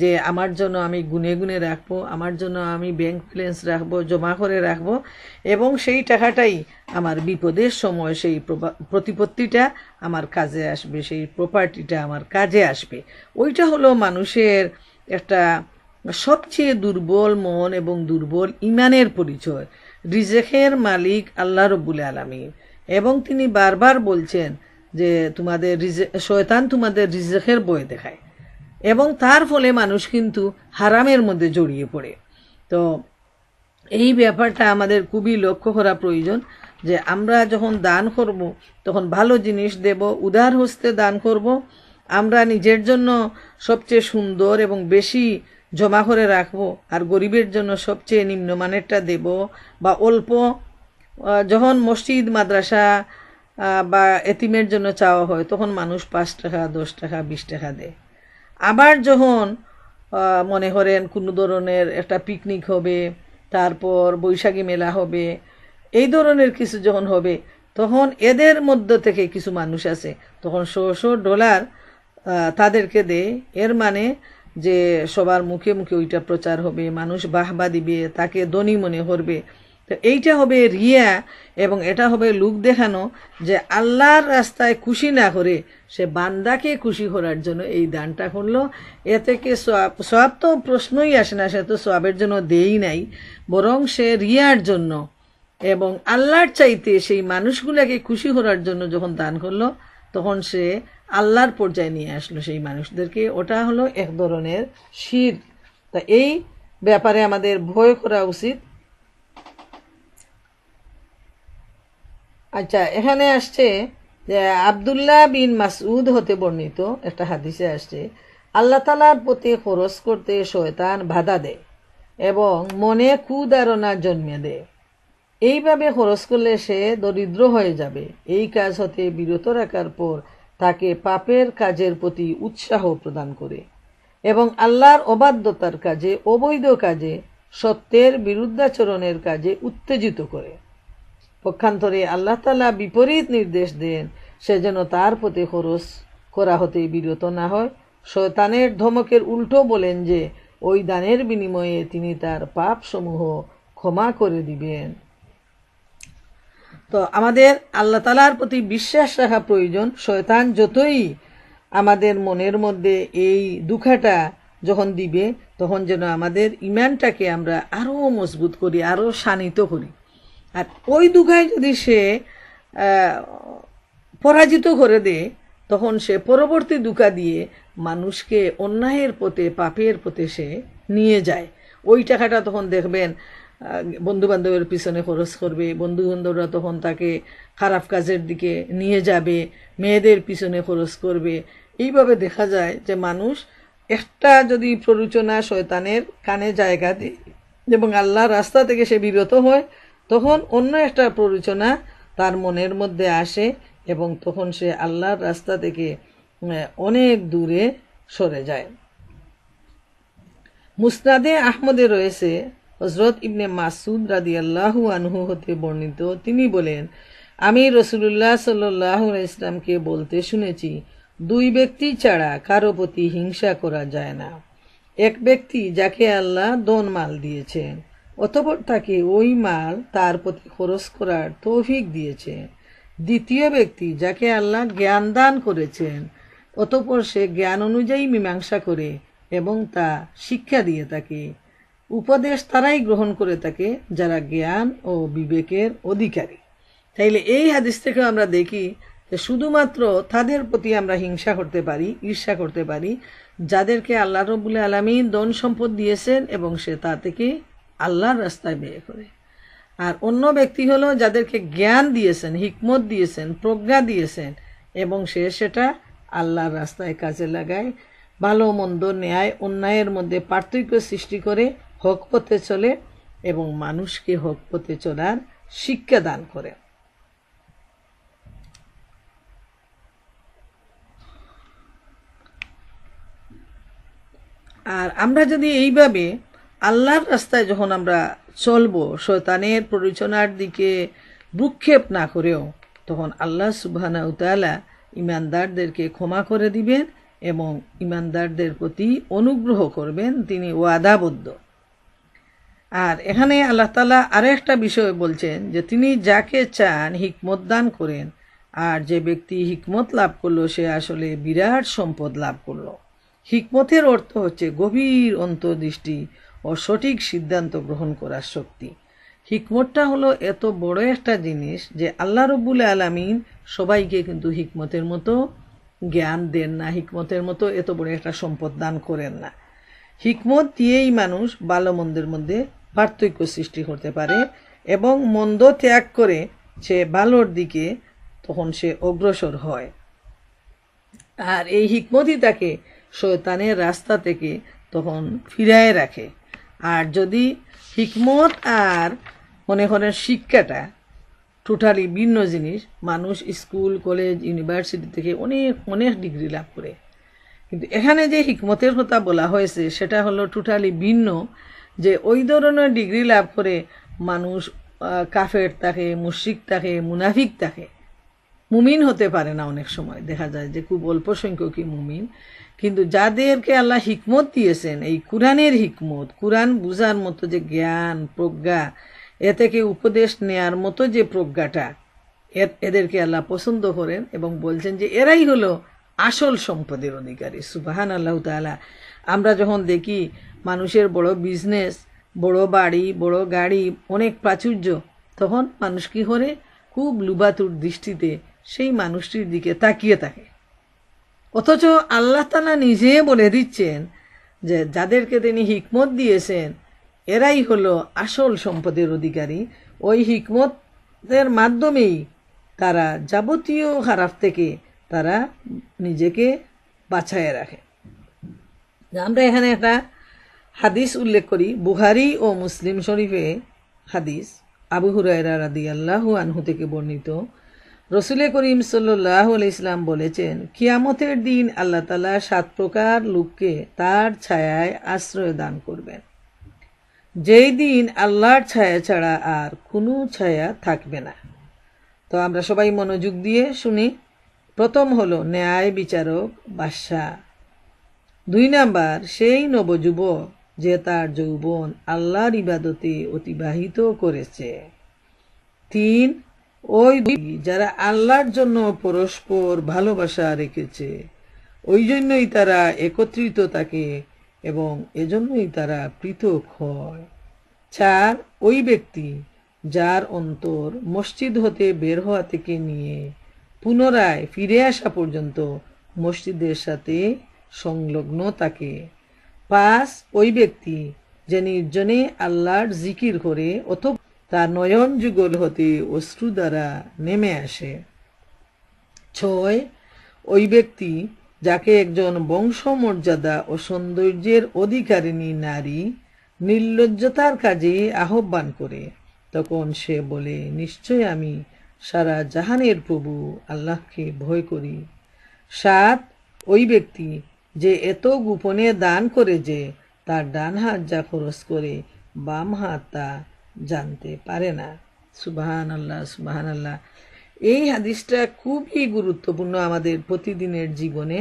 যে আমার জন্য আমি গুনে গুনে রাখবো, আমার জন্য আমি ব্যাংক ব্যালেন্স রাখবো, জমা করে রাখবো, এবং সেই টাকাটাই আমার বিপদের সময় সেই প্রতিপত্তিটা আমার কাজে আসবে, সেই প্রপার্টিটা আমার কাজে আসবে। ওইটা হলো মানুষের একটা সবচেয়ে দুর্বল মন এবং দুর্বল ইমানের পরিচয়, রিজেকের মালিক আল্লাহ রব্বুল আলামিন, এবং তিনি বারবার বলছেন যে শয়তান তোমাদের রিজেকের ভয় দেখায়, এবং তার ফলে মানুষ কিন্তু হারামের মধ্যে জড়িয়ে পড়ে। তো এই ব্যাপারটা আমাদের খুবই লক্ষ্য করা প্রয়োজন যে আমরা যখন দান করব তখন ভালো জিনিস দেব, উদার হস্তে দান করব। আমরা নিজের জন্য সবচেয়ে সুন্দর এবং বেশি জমা করে রাখবো, আর গরিবের জন্য সবচেয়ে নিম্নমানেরটা দেব বা অল্প। যখন মসজিদ মাদ্রাসা বা এতিমের জন্য চাওয়া হয় তখন মানুষ 5 টাকা 10 টাকা 20 টাকা দেয়। আবার যখন মনে করেন কোনো ধরনের একটা পিকনিক হবে, তারপর বৈশাখী মেলা হবে, এই ধরনের কিছু যখন হবে তখন এদের মধ্য থেকে কিছু মানুষ আছে তখন $100 তাদেরকে দেয়। এর মানে যে সবার মুখে মুখে ওইটা প্রচার হবে, মানুষ বাহবা দিবে, তাকে ধনী মনে করবে। তো এইটা হবে রিয়া, এবং এটা হবে লোক দেখানো যে আল্লাহর রাস্তায় খুশি না করে সে বান্দাকে খুশি করার জন্য এই দানটা করলো। এ থেকে সওয়াব তো প্রশ্নই আসে না, সে তো সওয়াবের জন্য দেই নাই, বরং সে রিয়ার জন্য এবং আল্লাহর চাইতে সেই মানুষগুলোকে খুশি করার জন্য যখন দান করলো তখন সে আল্লাহর পর্যায়ে নিয়ে আসলো সেই মানুষদেরকে। ওটা হলো এক ধরনের শিরক। তা এই ব্যাপারে আমাদের ভয় করা উচিত। আচ্ছা, এখানে আসছে যে আব্দুল্লাহ বিন মাসউদ হতে বর্ণিত একটা হাদিসে আসছে, আল্লাহ তাআলার প্রতি খরচ করতে শয়তান বাধা দেয় এবং মনে কুধারণা জন্মে দেয়। এইভাবে খরচ করলে সে দরিদ্র হয়ে যাবে। এই কাজ হতে বিরত রাখার পর তাকে পাপের কাজের প্রতি উৎসাহ প্রদান করে এবং আল্লাহর অবাধ্যতার কাজে, অবৈধ কাজে, সত্যের বিরুদ্ধাচরণের কাজে উত্তেজিত করে। পক্ষান্তরে আল্লাহ তাআলা বিপরীত নির্দেশ দেন, সে যেন তার প্রতি খরচ করা হতে বিরত না হয়। শয়তানের ধমকের উল্টো বলেন যে ওই দানের বিনিময়ে তিনি তার পাপ সমূহ ক্ষমা করে দিবেন। তো আমাদের আল্লাহ তাআলার প্রতি বিশ্বাস রাখা প্রয়োজন। শয়তান যতই আমাদের মনের মধ্যে এই দুঃখটা যখন দিবে তখন যেন আমাদের ইমানটাকে আমরা আরো মজবুত করি, আরো শানিত করি। আর ওই দুঃখায় যদি সে পরাজিত করে দেয় তখন সে পরবর্তী দুঃখা দিয়ে মানুষকে অন্যায়ের পথে, পাপের পথে সে নিয়ে যায়। ওই টাকাটা তখন দেখবেন বন্ধু বান্ধবের পিছনে খরচ করবে, বন্ধু বান্ধবরা তখন তাকে খারাপ কাজের দিকে নিয়ে যাবে, মেয়েদের পিছনে খরচ করবে। এইভাবে দেখা যায় যে মানুষ একটা যদি প্ররোচনা শয়তানের কানে জায়গা দেয় এবং আল্লাহর রাস্তা থেকে সে বিরত হয় তখন অন্য একটা প্ররোচনা তার মনের মধ্যে আসে এবং তখন সে আল্লাহর রাস্তা থেকে অনেক দূরে সরে যায়। মুসনাদে আহমদে রয়েছে হযরত ইবনে মাসউদ রাদিয়াল্লাহু আনহু হতে বর্ণিত, তিনি বলেন, আমি রাসূলুল্লাহ সাল্লাল্লাহু আলাইহি ওয়াসাল্লামকে বলতে শুনেছি, 2 ব্যক্তি ছাড়া কারো প্রতি হিংসা করা যায় না। এক ব্যক্তি যাকে আল্লাহ ধন মাল দিয়েছেন, অতঃপর তাকে ওই মাল তার প্রতি খরচ করার তৌফিক দিয়েছেন। দ্বিতীয় ব্যক্তি যাকে আল্লাহ জ্ঞান দান করেছেন, অতঃপর সে জ্ঞান অনুযায়ী মীমাংসা করে এবং তা শিক্ষা দিয়ে থাকে। উপদেশ তারাই গ্রহণ করে থাকে যারা জ্ঞান ও বিবেকের অধিকারী। তাইলে এই হাদিস থেকে আমরা দেখি যে শুধুমাত্র তাদের প্রতি আমরা হিংসা করতে পারি, ঈর্ষা করতে পারি যাদেরকে আল্লাহ রাব্বুল আলামিন ধন সম্পদ দিয়েছেন এবং সে তা থেকে আল্লাহর রাস্তায় ব্যয় করে। আর অন্য ব্যক্তি হলো যাদেরকে জ্ঞান দিয়েছেন, হিকমত দিয়েছেন, প্রজ্ঞা দিয়েছেন এবং সে সেটা আল্লাহর রাস্তায় কাজে লাগায়, ভালো মন্দ, ন্যায় অন্যায়ের মধ্যে পার্থক্য সৃষ্টি করে হক পথে চলে এবং মানুষকে হক পথে চলার শিক্ষা দান করে। আর আমরা যদি এইভাবে আল্লাহর রাস্তায় যখন আমরা চলবো, শয়তানের প্ররোচনার দিকে ভ্রুক্ষেপ না করেও, তখন আল্লাহ সুবহানাহু ওয়া তাআলা ঈমানদারদেরকে ক্ষমা করে দিবেন এবং ঈমানদারদের প্রতি অনুগ্রহ করবেন, তিনি ওয়াদাবদ্ধ। আর এখানে আল্লাহ তাআলা আরেকটা বিষয় বলছেন যে তিনি যাকে চান হিকমত দান করেন, আর যে ব্যক্তি হিকমত লাভ করলো সে আসলে বিরাট সম্পদ লাভ করলো। হিকমতের অর্থ হচ্ছে গভীর অন্তর্দৃষ্টি ও সঠিক সিদ্ধান্ত গ্রহণ করার শক্তি। হিকমতটা হলো এত বড় একটা জিনিস যে আল্লাহ রব্বুল আলামিন সবাইকে কিন্তু হিকমতের মতো জ্ঞান দেন না, হিকমতের মতো এত বড় একটা সম্পদ দান করেন না। হিকমত দিয়েই মানুষ ভালো মন্দের মধ্যে পার্থক্য সৃষ্টি করতে পারে এবং মন্দ ত্যাগ করে সে ভালোর দিকে তখন সে অগ্রসর হয়। আর এই হিকমতই তাকে শয়তানের রাস্তা থেকে তখন ফিরায় রাখে। আর যদি হিকমত আর মনে করেন শিক্ষাটা টোটালি ভিন্ন জিনিস, মানুষ স্কুল কলেজ ইউনিভার্সিটি থেকে অনেক অনেক ডিগ্রি লাভ করে, কিন্তু এখানে যে হিকমতের কথা বলা হয়েছে সেটা হলো টোটালি ভিন্ন, যে ওই ধরনের ডিগ্রি লাভ করে মানুষ কাফের থাকে, মুশরিক থাকে, মুনাফিক থাকে, মুমিন হতে পারে না। অনেক সময় দেখা যায় যে খুব অল্প সংখ্যকই মুমিন। কিন্তু যাদেরকে আল্লাহ হিকমত দিয়েছেন, এই কোরআনের হিকমত, কোরআন বুঝার মতো যে জ্ঞান প্রজ্ঞা, এ থেকে উপদেশ নেয়ার মতো যে প্রজ্ঞাটা, এদেরকে আল্লাহ পছন্দ করেন এবং বলছেন যে এরাই হলো আসল সম্পদের অধিকারী। সুবহান আল্লাহ তাআলা। আমরা যখন দেখি মানুষের বড় বিজনেস, বড় বাড়ি, বড় গাড়ি, অনেক প্রাচুর্য, তখন মানুষ কি করে খুব লুবাতুর দৃষ্টিতে সেই মানুষটির দিকে তাকিয়ে থাকে। অথচ আল্লাহ তাআলা নিজে বলে দিচ্ছেন যে যাদেরকে তিনি হিকমত দিয়েছেন এরাই হলো আসল সম্পদের অধিকারী। ওই হিকমতের মাধ্যমেই তারা যাবতীয় খারাপ থেকে তারা নিজেকে বাঁচায় রাখে। আমরা এখানে একটা হাদিস উল্লেখ করি, বুখারী ও মুসলিম শরীফে হাদিস, আবু হুরায়রা রাদিয়াল্লাহু আনহু থেকে বর্ণিত। রসুল করিম সাল্লাল্লাহু আলাইহি ওয়াসাল্লাম বলেছেন, কিয়ামতের দিন আল্লাহ তাআলা 7 প্রকার লোককে তার ছায়ায় আশ্রয় দান করবেন, যেই দিন আল্লাহর ছায়া ছাড়া আর কোনো ছায়া থাকবে না। তো আমরা সবাই মনোযোগ দিয়ে শুনি। প্রথম হলো ন্যায় বিচারক বাদশা। 2 নাম্বার সেই নবযুবক যে তার যৌবন আল্লাহর ইবাদতে অতিবাহিত করেছে। 3 ওই যারা আল্লাহর জন্য পরস্পর ভালোবাসা রেখেছে, ওই জন্যই তারা একত্রিত থাকে এবং এজন্যই তারা পৃথক হয়। 4 ওই ব্যক্তি যার অন্তর মসজিদ হতে বের হওয়া থেকে নিয়ে পুনরায় ফিরে আসা পর্যন্ত মসজিদের সাথে সংলগ্ন থাকে। 5 ওই ব্যক্তি যে নির্জনে আল্লাহর জিকির করে অথবা তার নয়ন যুগল হতে অশ্রু দ্বারা নেমে আসে। 6 ওই ব্যক্তি যাকে একজন বংশমর্যাদা ও সৌন্দর্যের অধিকারিণী নারী নির্লজ্জতার কাজে আহ্বান করে, তখন সে বলে, নিশ্চয় আমি সারা জাহানের প্রভু আল্লাহকে ভয় করি। 7 ওই ব্যক্তি যে এত গোপনে দান করে যে তার ডান হাত যা খরচ করে বাম হাত তা জানতে পারে না। সুবহান আল্লাহ, সুবহান আল্লাহ। এই হাদিসটা খুবই গুরুত্বপূর্ণ আমাদের প্রতিদিনের জীবনে।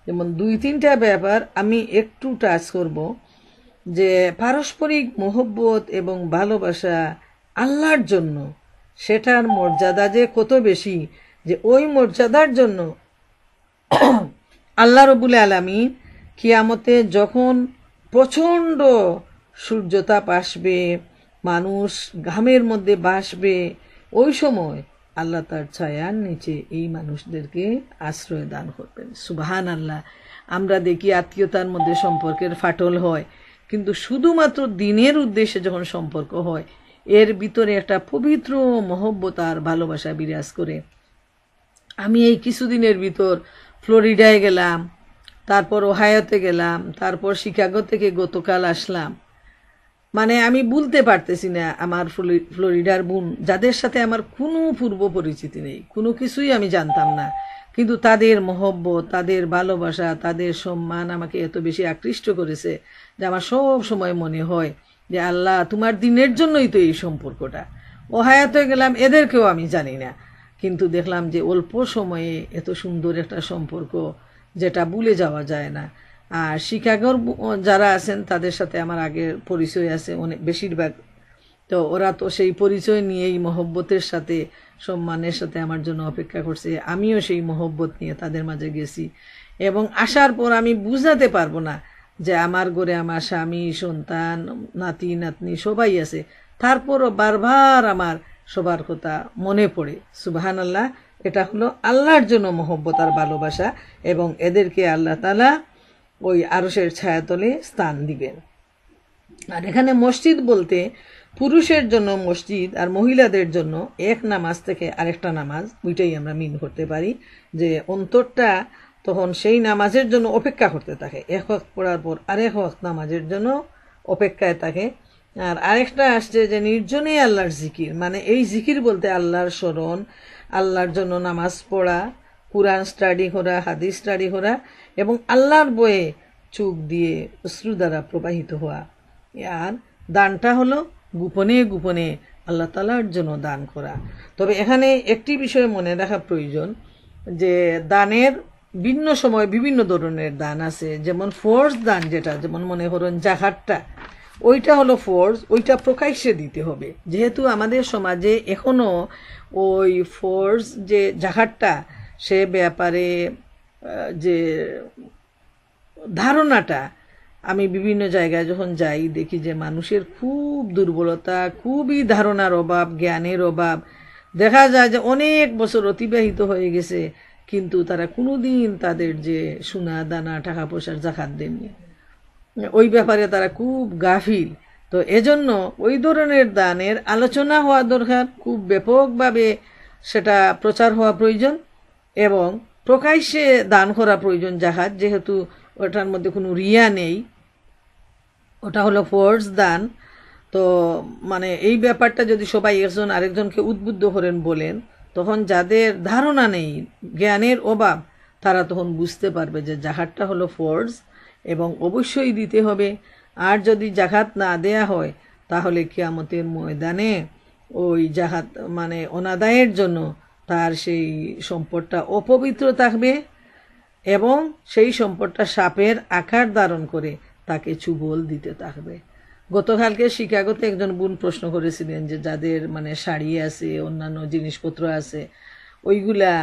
যেমন 2-3টা ব্যাপার আমি একটু টাচ করব, যে পারস্পরিক মোহব্বত এবং ভালোবাসা আল্লাহর জন্য, সেটার মর্যাদা যে কত বেশি, যে ওই মর্যাদার জন্য আল্লাহ রব্বুল আলামিন কিয়ামতে যখন প্রচণ্ড সূর্যতাপ আসবে, মানুষ ঘামের মধ্যে ভাসবে, ওই সময় আল্লাহ তার ছায়ার নিচে এই মানুষদেরকে আশ্রয় দান করবেন। সুবহান আল্লাহ। আমরা দেখি আত্মীয়তার মধ্যে সম্পর্কের ফাটল হয়, কিন্তু শুধুমাত্র দিনের উদ্দেশ্যে যখন সম্পর্ক হয়, এর ভিতরে একটা পবিত্র মহব্বত আর ভালোবাসা বিরাজ করে। আমি এই কিছুদিনের ভিতর ফ্লোরিডায় গেলাম, তারপর ওহায়োতে গেলাম, তারপর শিকাগো থেকে গতকাল আসলাম। মানে আমি বলতে পারতেছি না, আমার ফ্লোরিডার বোন যাদের সাথে আমার কোনো পূর্ব পরিচিতি নেই, কোনো কিছুই আমি জানতাম না, কিন্তু তাদের মহব্বত, তাদের ভালোবাসা, তাদের সম্মান আমাকে এত বেশি আকৃষ্ট করেছে যে আমার সব সময় মনে হয় যে আল্লাহ তোমার দিনের জন্যই তো এই সম্পর্কটা। ওহায়োতে গেলাম, এদেরকেও আমি জানি না, কিন্তু দেখলাম যে অল্প সময়ে এত সুন্দর একটা সম্পর্ক যেটা ভুলে যাওয়া যায় না। আর শিকাগোর যারা আছেন তাদের সাথে আমার আগের পরিচয় আছে অনেক বেশিরভাগ, তো ওরা তো সেই পরিচয় নিয়েই মহব্বতের সাথে সম্মানের সাথে আমার জন্য অপেক্ষা করছে। আমিও সেই মহব্বত নিয়ে তাদের মাঝে গেছি এবং আসার পর আমি বুঝাতে পারবো না যে আমার ঘরে আমার স্বামী, সন্তান, নাতি নাতনি সবাই আছে, তারপরও বারবার আমার সবার কথা মনে পড়ে। সুবহানাল্লাহ। এটা হলো আল্লাহর জন্য মহব্বত আর ভালোবাসা, এবং এদেরকে আল্লাহ তাআলা ওই আরশের ছায়াতলে স্থান দিবেন। আর এখানে মসজিদ বলতে পুরুষের জন্য মসজিদ আর মহিলাদের জন্য এক নামাজ থেকে আরেকটা নামাজ, ওইটাই আমরা মিন করতে পারি, যে অন্তরটা তখন সেই নামাজের জন্য অপেক্ষা করতে থাকে, এক ওয়াক্ত পড়ার পর আরেক ওয়াক্ত নামাজের জন্য অপেক্ষায় থাকে। আর আরেকটা আসছে যে নির্জনে আল্লাহর জিকির, মানে এই জিকির বলতে আল্লাহর স্মরণ, আল্লাহর জন্য নামাজ পড়া, কুরআন স্টাডি করা, হাদিস স্টাডি করা, এবং আল্লাহর বয়ে চোখ দিয়ে অশ্রু দ্বারা প্রবাহিত হওয়া। আর দানটা হলো গোপনে গোপনে আল্লাহ তাআলার জন্য দান করা। তবে এখানে একটি বিষয় মনে রাখা প্রয়োজন, যে দানের ভিন্ন সময় বিভিন্ন ধরনের দান আছে। যেমন ফোর্স দান, যেটা যেমন মনে করুন জাকাতটা, ওইটা হলো ফোর্স, ওইটা প্রকাশ্যে দিতে হবে। যেহেতু আমাদের সমাজে এখনো ওই ফোর্স যে জাকাতটা, সে ব্যাপারে যে ধারণাটা, আমি বিভিন্ন জায়গায় যখন যাই দেখি যে মানুষের খুব দুর্বলতা, খুবই ধারণার অভাব, জ্ঞানের অভাব। দেখা যায় যে অনেক বছর অতিবাহিত হয়ে গেছে, কিন্তু তারা কোনোদিন তাদের যে সোনা দানা টাকা পয়সার জাকাত দেননি, ওই ব্যাপারে তারা খুব গাফিল। তো এজন্য ওই ধরনের দানের আলোচনা হওয়া দরকার, খুব ব্যাপকভাবে সেটা প্রচার হওয়া প্রয়োজন, এবং প্রকাশ্যে দান করা প্রয়োজন জাকাত, যেহেতু ওটার মধ্যে কোনো রিয়া নেই, ওটা হলো ফোর্স দান। তো মানে এই ব্যাপারটা যদি সবাই একজন আরেকজনকে উদ্বুদ্ধ করেন বলেন, তখন যাদের ধারণা নেই, জ্ঞানের অভাব, তারা তখন বুঝতে পারবে যে জাকাতটা হলো ফোর্স এবং অবশ্যই দিতে হবে। আর যদি জাকাত না দেয়া হয়, তাহলে কিয়ামতের ময়দানে ওই জাকাত মানে অনাদায়ের জন্য তার সেই সম্পদটা অপবিত্র থাকবে, এবং সেই সম্পদটা সাপের আকার ধারণ করে তাকে চুবল দিতে থাকবে। গতকালকে শিকাগোতে একজন বোন প্রশ্ন করেছিলেন যে যাদের মানে শাড়ি আছে, অন্যান্য জিনিসপত্র আছে, ওইগুলা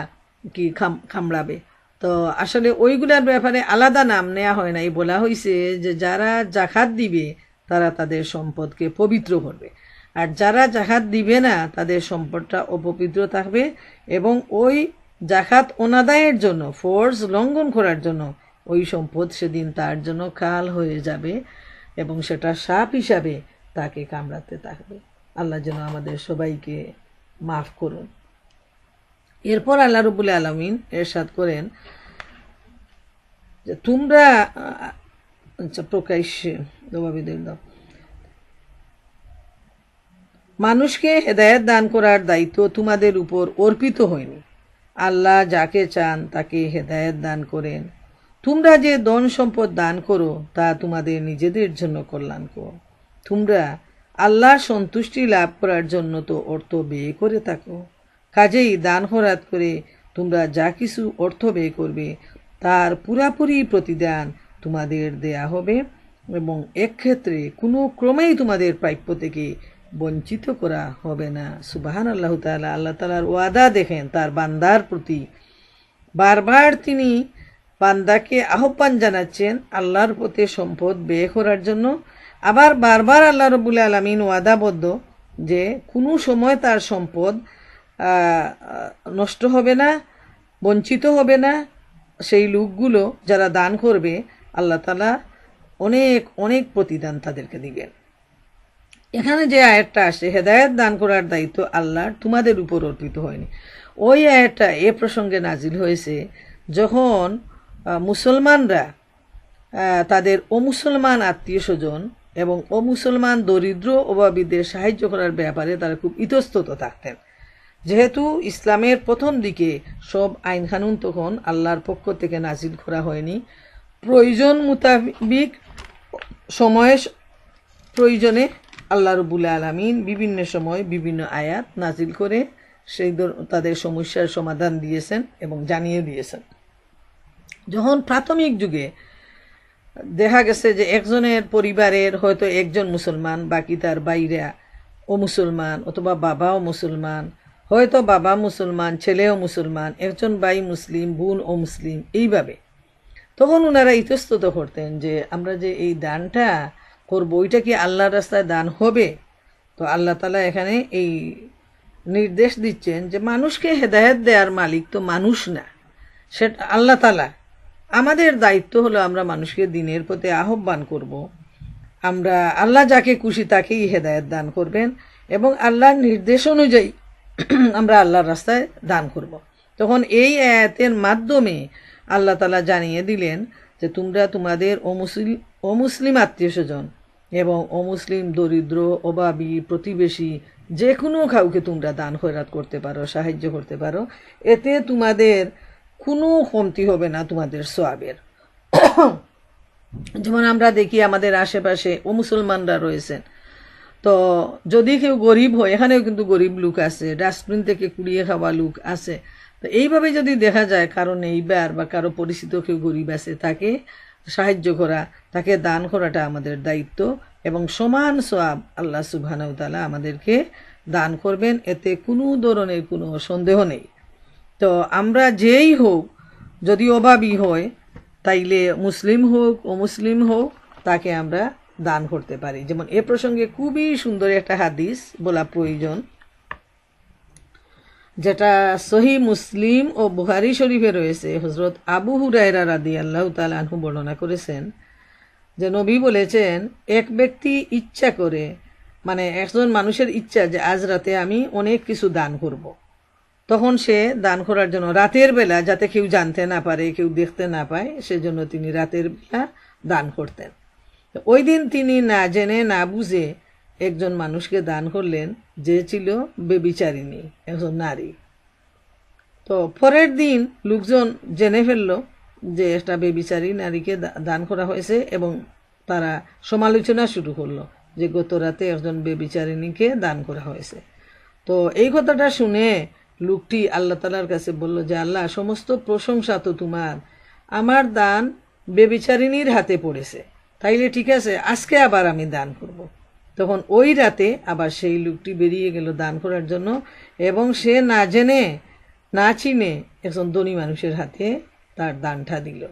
কি খামড়াবে? তো আসলে ওইগুলার ব্যাপারে আলাদা নাম নেওয়া হয় নাই, বলা হয়েছে যে যারা জাকাত দিবে তারা তাদের সম্পদকে পবিত্র করবে, আর যারা জাকাত দিবে না তাদের সম্পদটা অপবিত্র থাকবে, এবং ওই জাকাত অনাদায়ের জন্য, ফোর্স লঙ্ঘন করার জন্য ওই সম্পদ সেদিন তার জন্য কাল হয়ে যাবে, এবং সেটা সাপ হিসাবে তাকে কামড়াতে থাকবে। আল্লাহ যেন আমাদের সবাইকে মাফ করুন। এরপর আল্লাহ রাব্বুল আলামিন ইরশাদ করেন যে তোমরা প্রকাশ্যে মানুষকে হেদায়েত দান করার দায়িত্ব তোমাদের উপর অর্পিত হয়নি। আল্লাহ যাকে চান তাকে হেদায়েত দান করেন। তোমরা যে ধন সম্পদ দান করো তা তোমাদের নিজেদের জন্য কল্যাণকর। তোমরা আল্লাহর সন্তুষ্টি লাভ করার জন্য তো অর্থ ব্যয় করে থাকো। কাজেই দান খয়রাত করে তোমরা যা কিছু অর্থ ব্যয় করবে তার পুরাপুরি প্রতিদান তোমাদের দেয়া হবে, এবং এক্ষেত্রে কোনো ক্রমেই তোমাদের প্রাপ্য থেকে বঞ্চিত করা হবে না। সুবহানাল্লাহ তাআলা। আল্লাহ তাআলার ওয়াদা দেখেন তার বান্দার প্রতি। বারবার তিনি বান্দাকে আহ্বান জানাচ্ছেন আল্লাহর পথে সম্পদ ব্যয় করার জন্য। আবার বারবার আল্লাহ রাব্বুল আলামিন ওয়াদাবদ্ধ যে কোনো সময় তার সম্পদ নষ্ট হবে না, বঞ্চিত হবে না। সেই লোকগুলো যারা দান করবে আল্লাহ তাআলা অনেক অনেক প্রতিদান তাদেরকে দিবেন। এখানে যে আয়াতটা আসে হেদায়েত দান করার দায়িত্ব আল্লাহর, তোমাদের উপর অর্পিত হয়নি, ওই আয়াতটা এ প্রসঙ্গে নাজিল হয়েছে যখন মুসলমানরা তাদের অমুসলমান আত্মীয় স্বজন এবং অমুসলমান দরিদ্র অভাবীদের সাহায্য করার ব্যাপারে তারা খুব ইতস্তত থাকতেন। যেহেতু ইসলামের প্রথম দিকে সব আইন কানুন তখন আল্লাহর পক্ষ থেকে নাজিল করা হয়নি, প্রয়োজন মোতাবিক সময়ের প্রয়োজনে আল্লাহ রাব্বুল আলামিন বিভিন্ন সময় বিভিন্ন আয়াত নাজিল করে সেই তাদের সমস্যার সমাধান দিয়েছেন এবং জানিয়ে দিয়েছেন। যখন প্রাথমিক যুগে দেখা গেছে যে একজনের পরিবারের হয়তো একজন মুসলমান, বাকি তার বাইরা ও মুসলমান, অথবা বাবাও মুসলমান, হয়তো বাবা মুসলমান, ছেলেও মুসলমান, একজন ভাই মুসলিম, বোন ও মুসলিম, এইভাবে তখন ওনারা ইতস্তত করতেন যে আমরা যে এই দানটা করবো ওইটা কি আল্লাহর রাস্তায় দান হবে? তো আল্লাহ তাআলা এখানে এই নির্দেশ দিচ্ছেন যে মানুষকে হেদায়েত দেওয়ার মালিক তো মানুষ না, সেটা আল্লাহ তাআলা। আমাদের দায়িত্ব হলো আমরা মানুষকে দিনের পথে আহ্বান করব। আমরা আল্লাহ যাকে খুশি তাকেই হেদায়েত দান করবেন এবং আল্লাহর নির্দেশ অনুযায়ী আমরা আল্লাহর রাস্তায় দান করব। তখন এই আয়াতের মাধ্যমে আল্লাহ তাআলা জানিয়ে দিলেন যে তোমরা তোমাদের অমুসলিম আত্মীয় স্বজন এবং অমুসলিম দরিদ্র অভাবী প্রতিবেশী যে কোনো কাউকে তোমরা দান খয়রাত করতে পারো, সাহায্য করতে পারো। এতে তোমাদের কোনো কমতি হবে না তোমাদের সওয়াবের। যেমন আমরা দেখি আমাদের আশেপাশে মুসলমানরা রয়েছেন, তো যদি কেউ গরিব হয়, এখানেও কিন্তু গরিব লোক আছে, ডাস্টবিন থেকে কুড়িয়ে খাওয়া লোক আছে। তো এইভাবে যদি দেখা যায় কারো নেইবার বা কারো পরিচিত কেউ গরিব আছে, তাকে সাহায্য করা, তাকে দান করাটা আমাদের দায়িত্ব এবং সমান সওয়াব আল্লাহ সুবহানাহু ওয়া তাআলা আমাদেরকে দান করবেন, এতে কোনো ধরনের কোনো সন্দেহ নেই। তো আমরা যেই হোক, যদি অভাবী হয় তাইলে মুসলিম হোক অমুসলিম হোক তাকে আমরা দান করতে পারি। যেমন এ প্রসঙ্গে খুবই সুন্দর একটা হাদিস বলা প্রয়োজন, যেটা সহিহ মুসলিম ও বুখারী শরীফে রয়েছে। হযরত আবু হুরায়রা রাদিয়াল্লাহু তাআলা আনহু বর্ণনা করেছেন যে নবী বলেছেন, এক ব্যক্তি ইচ্ছা করে, মানে একজন মানুষের ইচ্ছা যে আজ রাতে আমি অনেক কিছু দান করব। তখন সে দান করার জন্য রাতের বেলা, যাতে কেউ জানতে না পারে, কেউ দেখতে না পায়, সেজন্য তিনি রাতের বেলা দান করতেন। ওই দিন তিনি না জেনে না বুঝে একজন মানুষকে দান করলেন, যে ছিল বেবিচারিণী, একজন নারী। তো পরের দিন লোকজন জেনে ফেলল যে একটা বেবিচারী নারীকে দান করা হয়েছে এবং তারা সমালোচনা শুরু করলো যে গত রাতে একজন বেবিচারিণীকে দান করা হয়েছে। তো এই কথাটা শুনে লোকটি আল্লাহ তাআলার কাছে বলল যে আল্লাহ, সমস্ত প্রশংসা তো তোমার, আমার দান বেবিচারিণীর হাতে পড়েছে, তাইলে ঠিক আছে, আজকে আবার আমি দান করব। তখন ওই রাতে আবার সেই লোকটি বেরিয়ে গেল দান করার জন্য এবং সে না জেনে না চিনে একজন ধনী মানুষের হাতে তার দানটা দিল।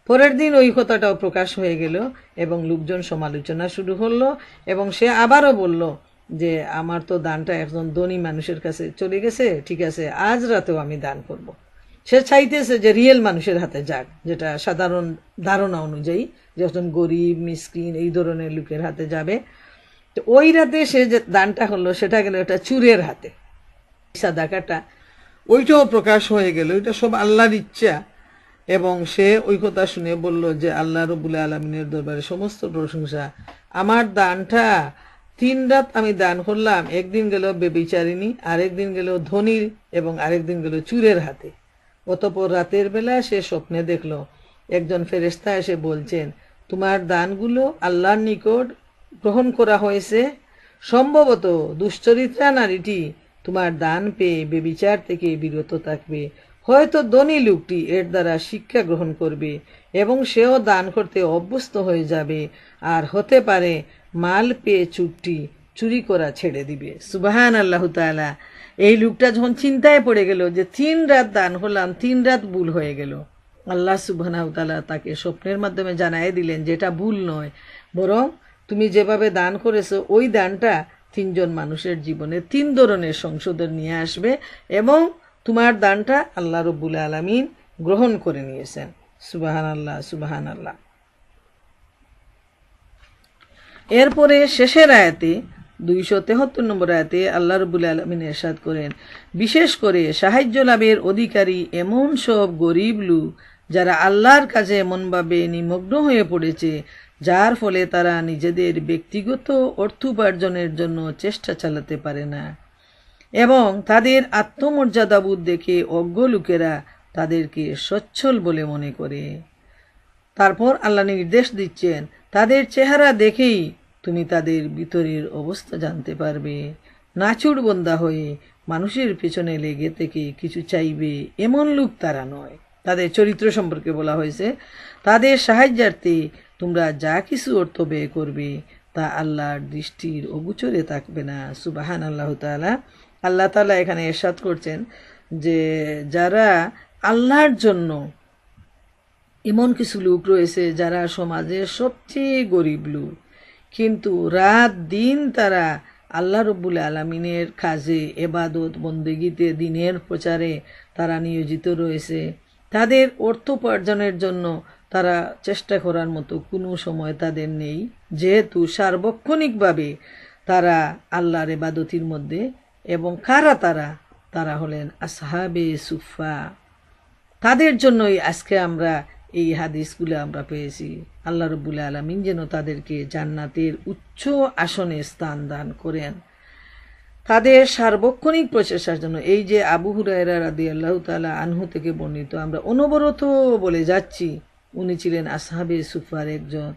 পরের দিন ওই কথাটাও প্রকাশ হয়ে গেল এবং লোকজন সমালোচনা শুরু করলো এবং সে আবারও বলল যে আমার তো দানটা একজন ধনী মানুষের কাছে চলে গেছে, ঠিক আছে, আজ রাতেও আমি দান করব। সে চাইতেছে যে রিয়েল মানুষের হাতে যাক, যেটা সাধারণ ধারণা অনুযায়ী যে একজন গরিব মিসকিন এই ধরনের লোকের হাতে যাবে। তো ওই রাতে সে যে দানটা হলো সেটা গেল একটা চুরের হাতে, সাদাকাটা, ওইটাও প্রকাশ হয়ে গেল। ওইটা সব আল্লাহর ইচ্ছা। এবং সে ওই কথা শুনে বলল যে আল্লাহ রব্বুল আলামিনের দরবারে সমস্ত প্রশংসা, আমার দানটা 3 রাত আমি দান করলাম, একদিন গেল বেবিচারিণী, আরেকদিন গেল ধনীর এবং আরেকদিন গেল চুরের হাতে। অতঃপর রাতের বেলা সে স্বপ্নে দেখল একজন ফেরেশতা এসে বলছেন, তোমার দানগুলো আল্লাহর নিকট গ্রহণ করা হয়েছে, সম্ভবত দুশ্চরিত্রা নারীটি তোমার দান পেয়ে বেবিচার থেকে বিরত থাকবে, হয়তো ধনী লোকটি এর দ্বারা শিক্ষা গ্রহণ করবে এবং সেও দান করতে অভ্যস্ত হয়ে যাবে, আর হতে পারে মাল পেয়ে চুরি করা ছেড়ে দিবে। সুবহানাল্লাহু তাআলা। এই লোকটা যখন চিন্তায় পড়ে গেল যে 3 রাত দান করলাম, 3 রাত ভুল হয়ে গেল, আল্লাহ সুবহানাহু তাআলা তাকে স্বপ্নের মাধ্যমে জানাই দিলেন যে এটা ভুল নয়, বরং তুমি যেভাবে দান করেছো ওই দানটা 3 জন মানুষের জীবনে 3 ধরনের সংশোধন নিয়ে আসবে এবং তোমার দানটা আল্লাহ রব্বুল আলামিন গ্রহণ করে নিয়েছেন। সুবহানাল্লাহ, সুবহানাল্লাহ। এরপরে শেষের আয়াতে 273 নম্বর আয়াতে আল্লাহ রব্বুল আলামিন ইরশাদ করেন, বিশেষ করে সাহায্য লাভের অধিকারী এমন সব গরিব লোক যারা আল্লাহর কাজে এমনভাবে নিমগ্ন হয়ে পড়েছে যার ফলে তারা নিজেদের ব্যক্তিগত অর্থোপার্জনের জন্য চেষ্টা চালাতে পারে না এবং তাদের আত্মমর্যাদাবোধ দেখে অজ্ঞ লোকেরা তাদেরকে সচ্ছল বলে মনে করে। তারপর আল্লাহ নির্দেশ দিচ্ছেন, তাদের চেহারা দেখেই তুমি তাদের ভিতরের অবস্থা জানতে পারবে। নাচুর বন্দা হয়ে মানুষের পেছনে লেগে থেকে কিছু চাইবে এমন লোক তারা নয়। তাদের চরিত্র সম্পর্কে বলা হয়েছে, তাদের সাহায্যার্থে তোমরা যা কিছু অর্থ ব্যয় করবে তা আল্লাহর দৃষ্টির অগোচরে থাকবে না। সুবহানাল্লাহু তাআলা। আল্লাহ তাআলা এখানে ইরশাদ করছেন যে যারা আল্লাহর জন্য, এমন কিছু লোক রয়েছে যারা সমাজের সবচেয়ে গরিব লোক, কিন্তু রাত দিন তারা আল্লাহ রব্বুল আলামিনের কাজে, এবাদত বন্দেগীতে, দিনের প্রচারে তারা নিয়োজিত রয়েছে। তাদের অর্থ উপার্জনের জন্য তারা চেষ্টা করার মতো কোনো সময় তাদের নেই, যেহেতু সার্বক্ষণিকভাবে তারা আল্লাহর এবাদতির মধ্যে। এবং কারা তারা? তারা হলেন আসহাবে সুফা। তাদের জন্যই আজকে আমরা এই হাদিসগুলো আমরা পেয়েছি। আল্লাহ রব্বুল আলামিন যেন তাদেরকে জান্নাতের উচ্চ আসনে স্থান দান করেন তাদের সার্বক্ষণিক প্রচেষ্টার জন্য। এই যে আবু হুরায়রা রাদিয়াল্লাহু তাআলা আনহু থেকে বর্ণিত, আমরা অনবরত বলে যাচ্ছি, উনি ছিলেন আসহাবে সুফার একজন,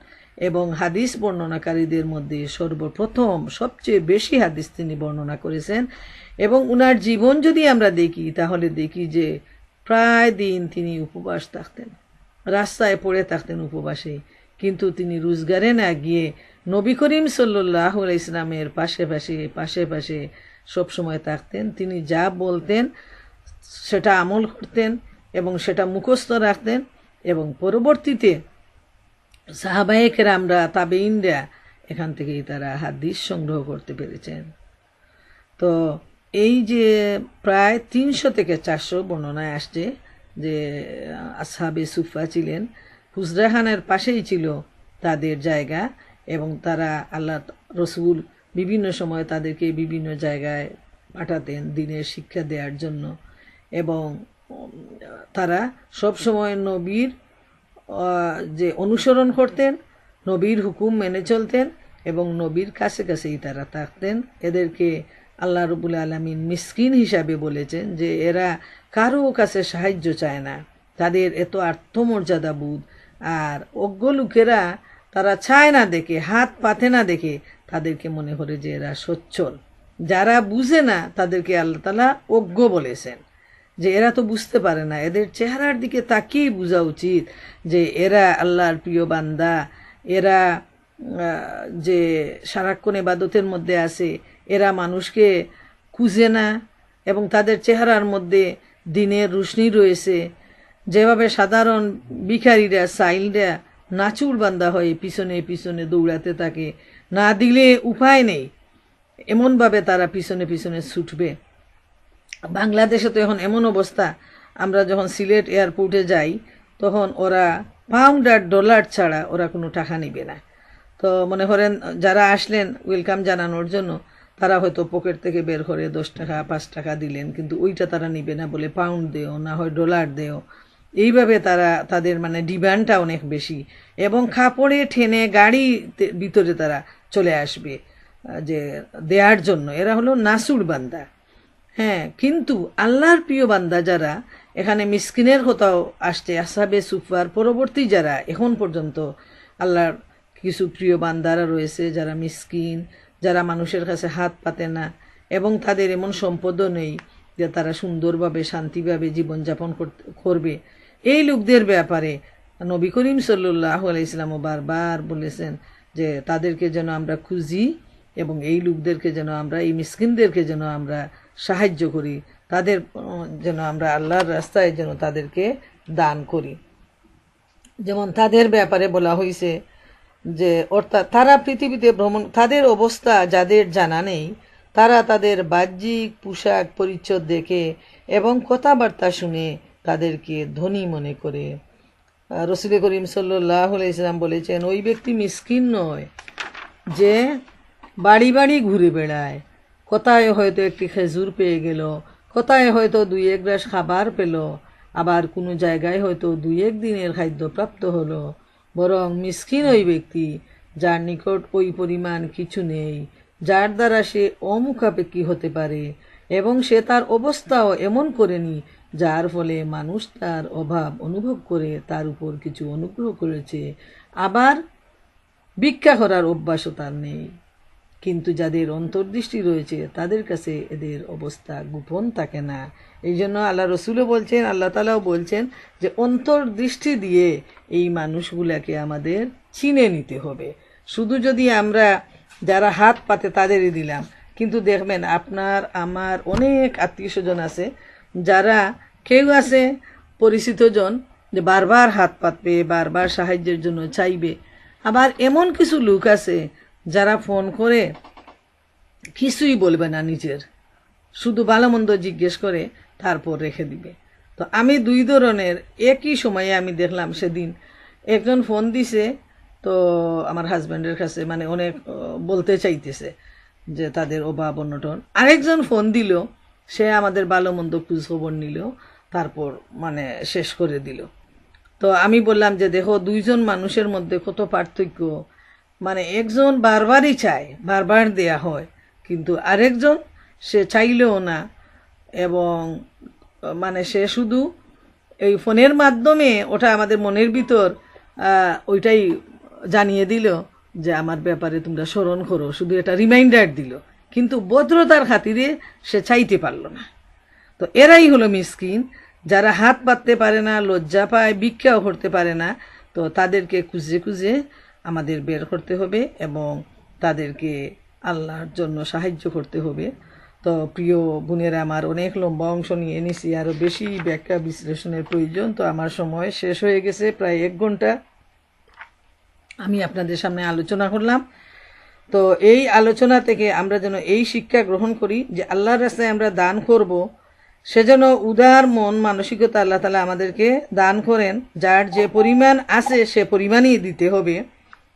এবং হাদিস বর্ণনাকারীদের মধ্যে সর্বপ্রথম সবচেয়ে বেশি হাদিস তিনি বর্ণনা করেছেন। এবং উনার জীবন যদি আমরা দেখি তাহলে দেখি যে প্রায় দিন তিনি উপবাস থাকতেন, রাস্তায় পড়ে থাকতেন উপবাসে, কিন্তু তিনি রোজগারে না গিয়ে নবী করিম সাল্লাল্লাহু আলাইহি ইসলামের পাশে পাশে সবসময় থাকতেন। তিনি যা বলতেন সেটা আমল করতেন এবং সেটা মুখস্থ রাখতেন, এবং পরবর্তীতে সাহাবায়ে কেরামরা, তাবেঈনরা এখান থেকেই তারা হাদিস সংগ্রহ করতে পেরেছেন। তো এই যে প্রায় 300 থেকে 400 বর্ণনায় আসছে যে আসহাবে সুফা ছিলেন, হুজরা খানের পাশেই ছিল তাদের জায়গা, এবং তারা আল্লাহ রসুল বিভিন্ন সময় তাদেরকে বিভিন্ন জায়গায় পাঠাতেন দিনের শিক্ষা দেওয়ার জন্য। এবং তারা সব সময় নবীর যে অনুসরণ করতেন, নবীর হুকুম মেনে চলতেন, এবং নবীর কাছেই তারা থাকতেন। এদেরকে আল্লাহ রব্বুল আলামিন মিসকিন হিসাবে বলেছেন যে এরা কারো কাছে সাহায্য চায় না, তাদের এত আত্মমর্যাদা বোধ। আর অজ্ঞ লোকেরা তারা চায় না দেখে, হাত পাতে না দেখে তাদেরকে মনে করে যে এরা সচ্ছল। যারা বুঝে না তাদেরকে আল্লাহ তাআলা অজ্ঞ বলেছেন, যে এরা তো বুঝতে পারে না, এদের চেহারার দিকে তাকিয়ে বোঝা উচিত যে এরা আল্লাহর প্রিয় বান্দা, এরা যে সারাক্ষণ ইবাদতের মধ্যে আছে, এরা মানুষকে খুঁজে না, এবং তাদের চেহারার মধ্যে দিনের রোশনি রয়েছে। যেভাবে সাধারণ ভিখারিরা, সাইলরা নাচুর বান্দা হয়ে পিছনে পিছনে দৌড়াতে থাকে, না দিলে উপায় নেই, এমনভাবে তারা পিছনে পিছনে ছুটবে। বাংলাদেশে তো এখন এমন অবস্থা, আমরা যখন সিলেট এয়ারপোর্টে যাই তখন ওরা পাউন্ড আর ডলার ছাড়া ওরা কোনো টাকা নিবে না। তো মনে করেন যারা আসলেন ওয়েলকাম জানানোর জন্য, তারা হয়তো পকেট থেকে বের করে 10 টাকা 5 টাকা দিলেন, কিন্তু ওইটা তারা নিবে না, বলে পাউন্ড দেও, না হয় ডলার দেও। এইভাবে তারা তাদের মানে ডিমান্ডটা অনেক বেশি, এবং কাপড়ে ঠেনে গাড়ি ভিতরে তারা চলে আসবে যে দেওয়ার জন্য। এরা হলো নাসুর বান্দা। হ্যাঁ, কিন্তু আল্লাহর প্রিয় বান্দা যারা, এখানে মিসকিনের কথাও আসছে, আসহাবে সুফার পরবর্তী যারা এখন পর্যন্ত আল্লাহর কিছু প্রিয় বান্দারা রয়েছে যারা মিসকিন, যারা মানুষের কাছে হাত পাতে না, এবং তাদের এমন সম্পদও নেই যে তারা সুন্দরভাবে শান্তিভাবে জীবনযাপন করবে। এই লোকদের ব্যাপারে নবী করিম সাল্লাল্লাহু আলাইহি ওয়াসাল্লাম বারবার বলেছেন যে তাদেরকে যেন আমরা খুঁজি, এবং এই লোকদেরকে যেন আমরা, এই মিসকিনদেরকে যেন আমরা সাহায্য করি, তাদের যেন আমরা আল্লাহর রাস্তায় যেন তাদেরকে দান করি। যেমন তাদের ব্যাপারে বলা হয়েছে যে অর্থাৎ তারা পৃথিবীতে ভ্রমণ, তাদের অবস্থা যাদের জানা নেই, তারা তাদের বাহ্যিক পোশাক পরিচ্ছদ দেখে এবং কথাবার্তা শুনে তাদেরকে ধনী মনে করে। রাসূল করিম সাল্লাল্লাহু আলাইহি ওয়াসাল্লাম বলেছেন, ওই ব্যক্তি মিসকিন নয় যে বাড়ি বাড়ি ঘুরে বেড়ায়, কোথায় হয়তো একটি খেজুর পেয়ে গেল, কোথায় হয়তো 2-1 গ্রাস খাবার পেল, আবার কোনো জায়গায় হয়তো 2-1 দিনের খাদ্য প্রাপ্ত হলো। বরং মিসকিন ওই ব্যক্তি যার নিকট ওই পরিমাণ কিছু নেই, যার দ্বারা সে অমুখাপেক্ষী হতে পারে, এবং সে তার অবস্থাও এমন করেনি যার ফলে মানুষ তার অভাব অনুভব করে তার উপর কিছু অনুগ্রহ করেছে। আবার ভিক্ষা করার অভ্যাসও তার নেই, কিন্তু যাদের অন্তর্দৃষ্টি রয়েছে তাদের কাছে এদের অবস্থা গোপন থাকে না। এই জন্য আল্লাহ রসুলও বলছেন, আল্লাহ তাআলাও বলছেন যে অন্তর্দৃষ্টি দিয়ে এই মানুষগুলাকে আমাদের চিনে নিতে হবে। শুধু যদি আমরা যারা হাত পাতে তাদেরই দিলাম, কিন্তু দেখবেন আপনার আমার অনেক আত্মীয় স্বজন আছে, যারা কেউ আছে পরিচিত জন যে বারবার হাত পাতবে, বারবার সাহায্যের জন্য চাইবে। আবার এমন কিছু লোক আছে যারা ফোন করে কিছুই বলবে না নিজের, শুধু ভালো মন্দ জিজ্ঞেস করে তারপর রেখে দিবে। তো আমি দুই ধরনের একই সময়ে আমি দেখলাম সেদিন। একজন ফোন দিছে, তো আমার হাজব্যান্ডের কাছে মানে অনেক বলতে চাইতেছে যে তাদের অভাব অনটন। আরেকজন ফোন দিল, সে আমাদের ভালো মন্দ খোঁজ খবর নিল, তারপর মানে শেষ করে দিল। তো আমি বললাম যে দেখো, দুইজন মানুষের মধ্যে কত পার্থক্য। মানে একজন বারবারই চায়, বারবার দেয়া হয়, কিন্তু আরেকজন সে চাইলেও না, এবং মানে সে শুধু এই ফোনের মাধ্যমে ওটা আমাদের মনের ভিতর ওইটাই জানিয়ে দিল যে আমার ব্যাপারে তোমরা স্মরণ করো, শুধু এটা রিমাইন্ডার দিল, কিন্তু ভদ্রতার খাতিরে সে চাইতে পারল না। তো এরাই হলো মিসকিন, যারা হাত পাততে পারে না, লজ্জা পায়, ভিক্ষাও করতে পারে না। তো তাদেরকে খুঁজে খুঁজে আমাদের বের করতে হবে এবং তাদেরকে আল্লাহর জন্য সাহায্য করতে হবে। তো প্রিয় বোনেরা, আমার অনেক লম্বা অংশ নিয়ে নিছি, আরও বেশি ব্যাখ্যা বিশ্লেষণের প্রয়োজন। তো আমার সময় শেষ হয়ে গেছে, প্রায় 1 ঘন্টা আমি আপনাদের সামনে আলোচনা করলাম। তো এই আলোচনা থেকে আমরা যেন এই শিক্ষা গ্রহণ করি যে আল্লাহর রাস্তায় আমরা দান করব, সেজন্য উদার মন মানসিকতা আল্লাহ তাআলা আমাদেরকে দান করেন। যার যে পরিমাণ আছে সে পরিমাণই দিতে হবে,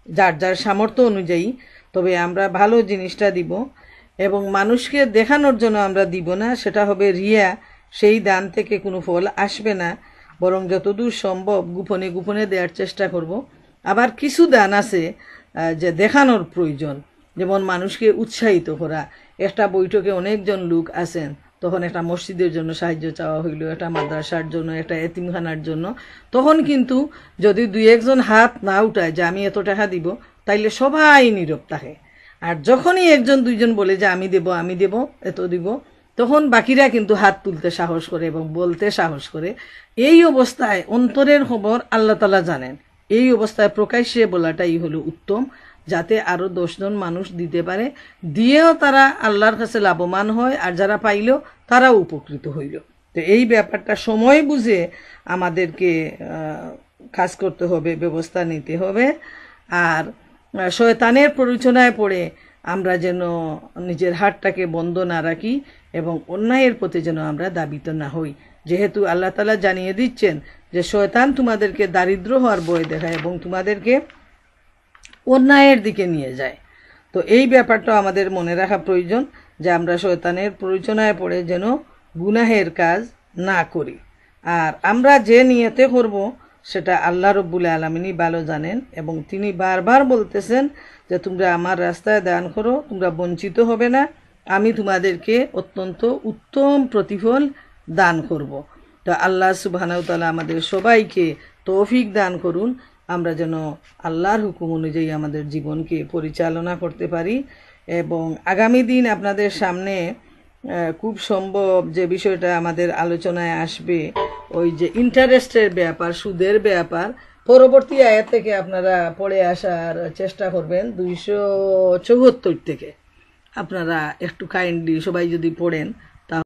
যার যার সামর্থ্য অনুযায়ী। তবে আমরা ভালো জিনিসটা দিব, এবং মানুষকে দেখানোর জন্য আমরা দিব না, সেটা হবে রিয়া। সেই দান থেকে কোনো ফল আসবে না, বরং যতদূর সম্ভব গোপনে গোপনে দেওয়ার চেষ্টা করব। আবার কিছু দান আছে যে দেখানোর প্রয়োজন, যেমন মানুষকে উৎসাহিত করা। একটা বৈঠকে অনেকজন লোক আছেন, তখন একটা মসজিদের জন্য সাহায্য চাওয়া হইল, একটা মাদ্রাসার জন্য, একটা এতিমখানার জন্য। তখন কিন্তু যদি 2-1 জন হাত না উঠায় যে আমি এত টাকা দিব, তাইলে সবাই নীরব থাকে। আর যখনই 1-2 জন বলে যে আমি দেব এত দিব, তখন বাকিরা কিন্তু হাত তুলতে সাহস করে এবং বলতে সাহস করে। এই অবস্থায় অন্তরের খবর আল্লাহ তাআলা জানেন। এই অবস্থায় প্রকাশ্যে বলাটাই হলো উত্তম, যাতে আরো 10 জন মানুষ দিতে পারে, দিয়েও তারা আল্লাহর কাছে লাভবান হয়, আর যারা পাইল তারাও উপকৃত হইল। তো এই ব্যাপারটা সময় বুঝে আমাদেরকে কাজ করতে হবে, ব্যবস্থা নিতে হবে। আর শয়তানের প্ররোচনায় পড়ে আমরা যেন নিজের হাতটাকে বন্ধ না রাখি এবং অন্যায়ের প্রতি যেন আমরা দাবিত না হই। যেহেতু আল্লাহ তাআলা জানিয়ে দিচ্ছেন যে শয়তান তোমাদেরকে দারিদ্র হওয়ার ভয় দেখায় এবং তোমাদেরকে অন্যায়ের দিকে নিয়ে যায়। তো এই ব্যাপারটা আমাদের মনে রাখা প্রয়োজন যে আমরা শয়তানের প্ররোচনায় পড়ে যেন গুনাহের কাজ না করি। আর আমরা যে নিয়তে করব সেটা আল্লাহ রব্বুল আলামিনই ভালো জানেন, এবং তিনি বারবার বলতেছেন যে তোমরা আমার রাস্তায় দান করো, তোমরা বঞ্চিত হবে না, আমি তোমাদেরকে অত্যন্ত উত্তম প্রতিফল দান করব। তো আল্লাহ সুবহানাহু ওয়া তাআলা আমাদের সবাইকে তৌফিক দান করুন, আমরা যেন আল্লাহর হুকুম অনুযায়ী আমাদের জীবনকে পরিচালনা করতে পারি। এবং আগামী দিন আপনাদের সামনে খুব সম্ভব যে বিষয়টা আমাদের আলোচনায় আসবে, ওই যে ইন্টারেস্টের ব্যাপার, সুদের ব্যাপার, পরবর্তী আয়াত থেকে আপনারা পড়ে আসার চেষ্টা করবেন। 274 থেকে আপনারা একটু কাইন্ডলি সবাই যদি পড়েন